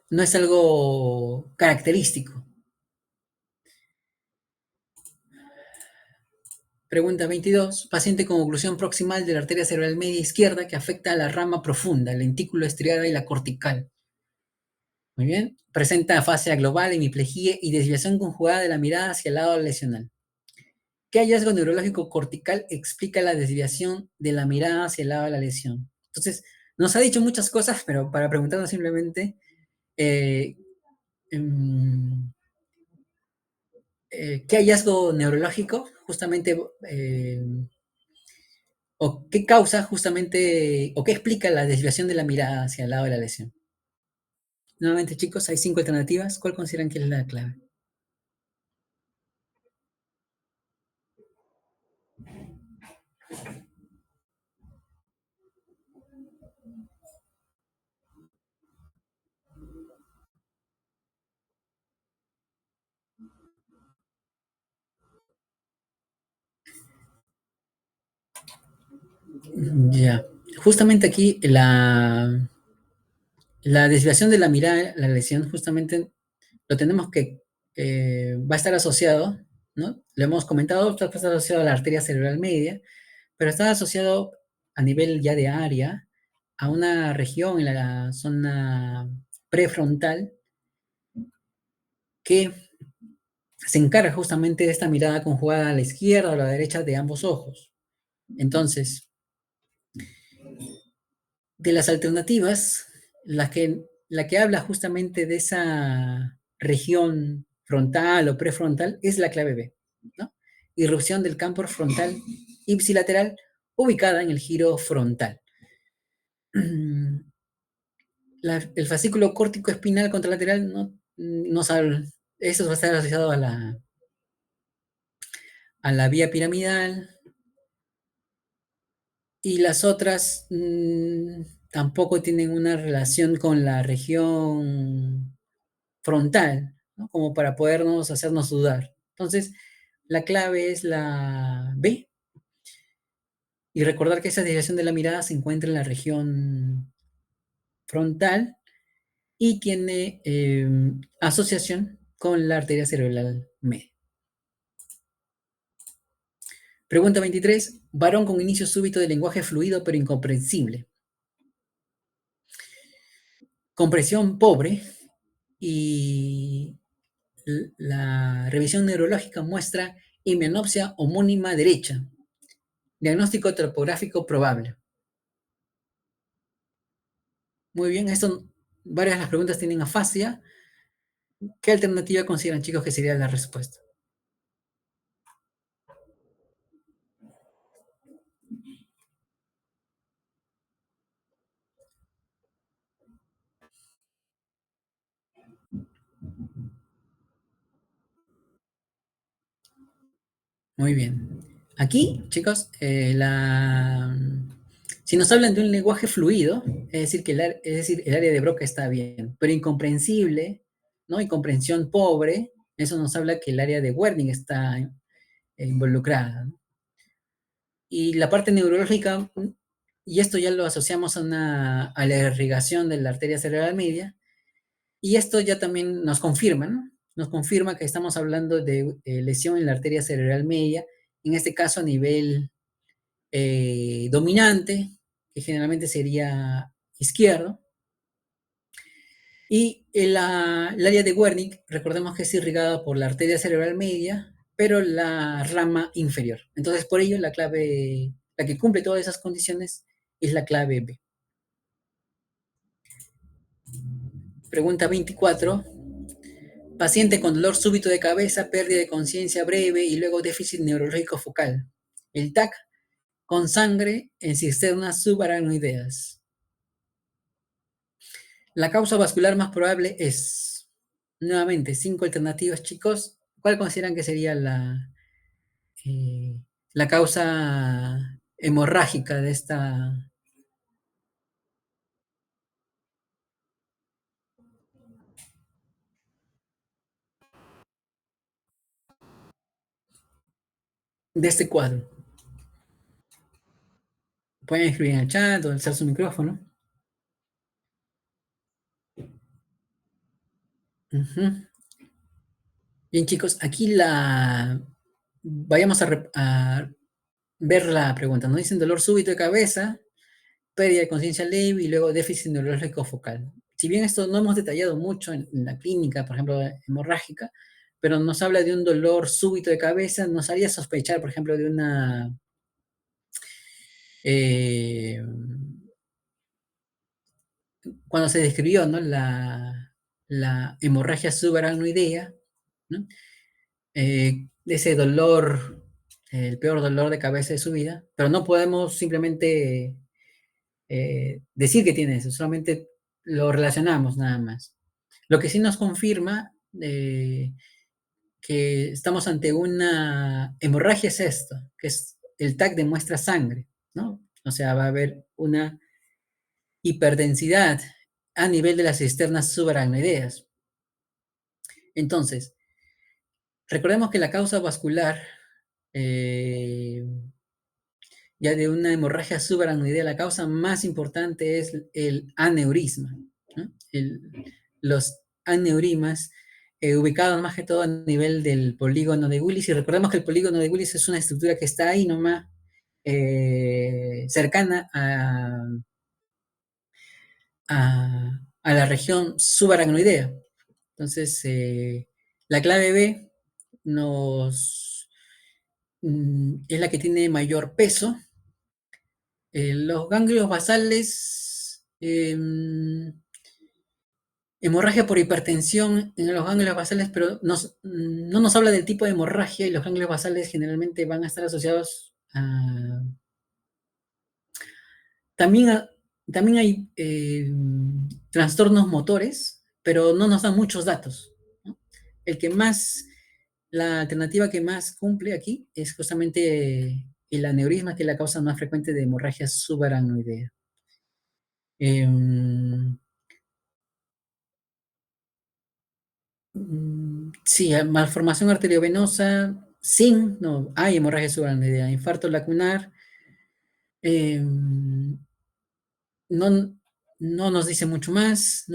No es algo característico. Pregunta 22. Paciente con oclusión proximal de la arteria cerebral media izquierda que afecta a la rama profunda, el lentículo estriada y la cortical. Muy bien. Presenta afasia global, hemiplegia y desviación conjugada de la mirada hacia el lado lesional. ¿Qué hallazgo neurológico cortical explica la desviación de la mirada hacia el lado de la lesión? Entonces, nos ha dicho muchas cosas, pero para preguntarnos simplemente, eh, em, ¿qué hallazgo neurológico justamente, o qué causa justamente, o qué explica la desviación de la mirada hacia el lado de la lesión? Nuevamente, chicos, hay 5 alternativas. ¿Cuál consideran que es la clave? Ya. Justamente aquí la desviación de la mirada, la lesión, justamente lo tenemos que, va a estar asociado, ¿no? Lo hemos comentado, está asociado a la arteria cerebral media, pero está asociado a nivel ya de área a una región en la zona prefrontal que se encarga justamente de esta mirada conjugada a la izquierda o a la derecha de ambos ojos. Entonces, de las alternativas, la que habla justamente de esa región frontal o prefrontal es la clave B, ¿no? Irrupción del campo frontal ipsilateral ubicada en el giro frontal. El fascículo córtico espinal contralateral no sabe, eso va a estar asociado a la vía piramidal, y las otras tampoco tienen una relación con la región frontal, ¿no? Como para podernos hacernos dudar. Entonces, la clave es la B, y recordar que esa desviación de la mirada se encuentra en la región frontal y tiene asociación con la arteria cerebral media. Pregunta 23. Varón con inicio súbito de lenguaje fluido pero incomprensible. Compresión pobre y la revisión neurológica muestra hemianopsia homónima derecha. Diagnóstico topográfico probable. Muy bien, varias de las preguntas tienen afasia. ¿Qué alternativa consideran, chicos, que sería la respuesta? Muy bien. Aquí, chicos, si nos hablan de un lenguaje fluido, es decir, es decir, el área de Broca está bien, pero incomprensible, ¿no? Y comprensión pobre, eso nos habla que el área de Wernicke está involucrada, ¿no? Y la parte neurológica, y esto ya lo asociamos a la irrigación de la arteria cerebral media, y esto ya también nos confirma, ¿no? Nos confirma que estamos hablando de lesión en la arteria cerebral media, en este caso a nivel dominante, que generalmente sería izquierdo, y el área de Wernicke, recordemos que es irrigada por la arteria cerebral media, pero la rama inferior. Entonces, por ello, la que cumple todas esas condiciones es la clave B. Pregunta 24. Paciente con dolor súbito de cabeza, pérdida de conciencia breve y luego déficit neurológico focal. El TAC con sangre en cisternas subaracnoideas. La causa vascular más probable es, nuevamente, 5 alternativas, chicos. ¿Cuál consideran que sería la causa hemorrágica de este cuadro? Pueden escribir en el chat o alzar su micrófono. Ujú. Bien, chicos, aquí vayamos a ver la pregunta. Nos dicen dolor súbito de cabeza, pérdida de conciencia leve y luego déficit neurológico focal. Si bien esto no hemos detallado mucho en la clínica, por ejemplo, hemorrágica, pero nos habla de un dolor súbito de cabeza, nos haría sospechar, por ejemplo, de una eh, cuando se describió, ¿no? La hemorragia subaracnoidea, ¿no? De ese dolor, el peor dolor de cabeza de su vida, pero no podemos simplemente decir que tiene eso, solamente lo relacionamos nada más. Lo que sí nos confirma que estamos ante una hemorragia es esto, que es el TAC demuestra sangre, ¿no? O sea, va a haber una hiperdensidad a nivel de las cisternas subaracnoideas. Entonces, recordemos que la causa vascular eh, ya de una hemorragia subaracnoidea, la causa más importante es el aneurisma, ¿no? Los aneurismas ubicados más que todo a nivel del polígono de Willis, y recordemos que el polígono de Willis es una estructura que está ahí nomás, cercana a la región subaracnoidea. Entonces, la clave B es la que tiene mayor peso. Los ganglios basales, hemorragia por hipertensión en los ganglios basales, pero no nos habla del tipo de hemorragia, y los ganglios basales generalmente van a estar asociados a... También, también hay trastornos motores, pero no nos dan muchos datos, ¿no? El que más, la alternativa que más cumple aquí es justamente el aneurisma, que es la causa más frecuente de hemorragia subaracnoidea. Em, sí, malformación arteriovenosa, sin, no, hay hemorragia subaracnoidea, infarto lacunar, em, no, no nos dice mucho más,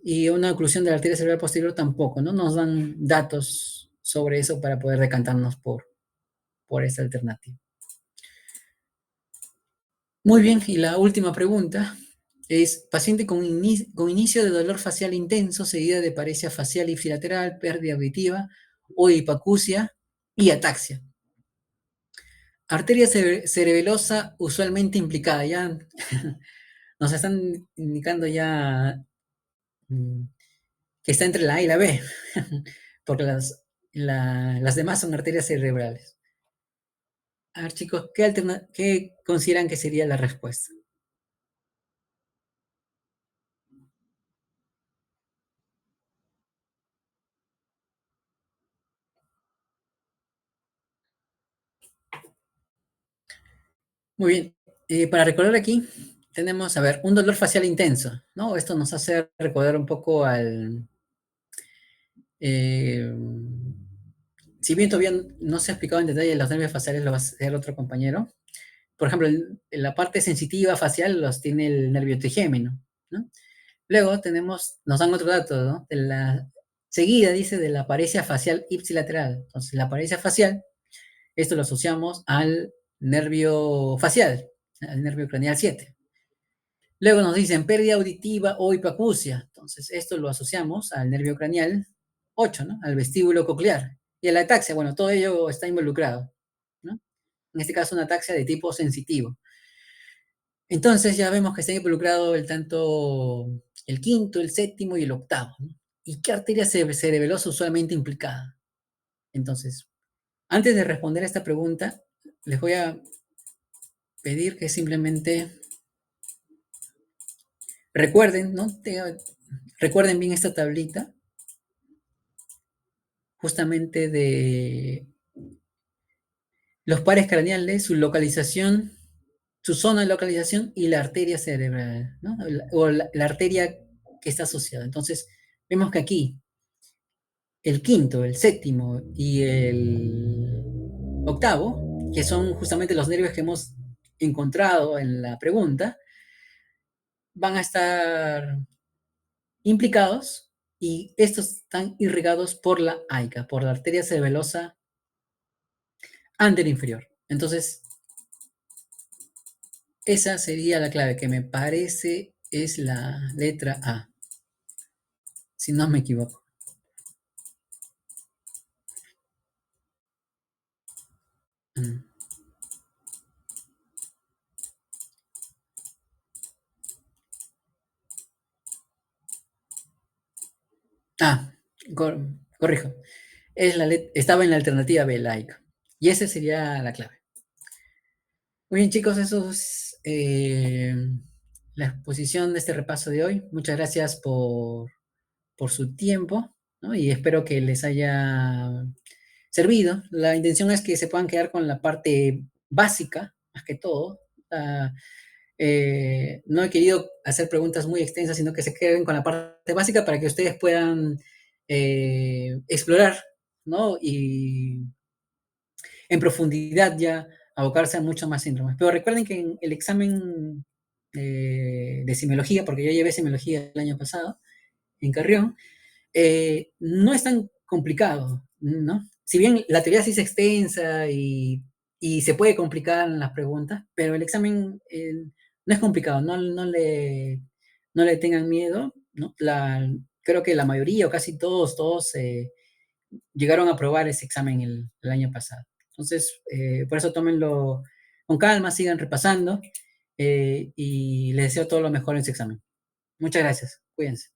y una oclusión de la arteria cerebral posterior tampoco, no nos dan datos sobre eso para poder decantarnos por esa alternativa. Muy bien, y la última pregunta es, paciente con inicio de dolor facial intenso, seguida de paresia facial ipsilateral, pérdida auditiva o hipacusia y ataxia. Arteria cerebelosa usualmente implicada, ya nos están indicando ya mm, que está entre la A y la B, porque las demás son arterias cerebrales. A ver, chicos, ¿qué consideran que sería la respuesta? Muy bien. Para recordar aquí, tenemos, a ver, un dolor facial intenso, ¿no? Esto nos hace recordar un poco eh, si bien todavía no se ha explicado en detalle los nervios faciales, lo va a hacer otro compañero. Por ejemplo, en la parte sensitiva facial los tiene el nervio trigémino, ¿no? Luego nos dan otro dato, ¿no? Seguida, dice, de la paresia facial ipsilateral. Entonces, la paresia facial, esto lo asociamos al nervio facial, al nervio craneal 7. Luego nos dicen pérdida auditiva o hipacusia. Entonces, esto lo asociamos al nervio craneal 8, ¿no? Al vestíbulo coclear. Y a la ataxia, bueno, todo ello está involucrado, ¿no? En este caso, una ataxia de tipo sensitivo. Entonces, ya vemos que está involucrado tanto el quinto, el séptimo y el octavo, ¿no? ¿Y qué arteria cerebelosa usualmente implicada? Entonces, antes de responder a esta pregunta, les voy a pedir que simplemente recuerden, ¿no? Recuerden bien esta tablita, justamente de los pares craneales, su localización, su zona de localización y la arteria cerebral, ¿no? O la arteria que está asociada. Entonces, vemos que aquí el quinto, el séptimo y el octavo, que son justamente los nervios que hemos encontrado en la pregunta, van a estar implicados y estos están irrigados por la AICA, por la arteria cerebelosa inferior. Entonces, esa sería la clave, que me parece es la letra A, si no me equivoco. Mm. Ah, corrijo. Estaba en la alternativa B, like. Y esa sería la clave. Muy bien, chicos, eso es la exposición de este repaso de hoy. Muchas gracias por su tiempo, ¿no? Y espero que les haya servido. La intención es que se puedan quedar con la parte básica, más que todo. Ah, no he querido hacer preguntas muy extensas, sino que se queden con la parte básica para que ustedes puedan explorar, ¿no? Y en profundidad ya abocarse a muchos más síndromes. Pero recuerden que en el examen de semiología, porque yo llevé semiología el año pasado en Carrión, no es tan complicado, ¿no? Si bien la teoría sí es extensa y se puede complicar en las preguntas, pero el examen no es complicado, no le tengan miedo, ¿no? Creo que la mayoría o casi todos llegaron a aprobar ese examen el año pasado. Entonces, por eso tómenlo con calma, sigan repasando y les deseo todo lo mejor en ese examen. Muchas gracias, cuídense.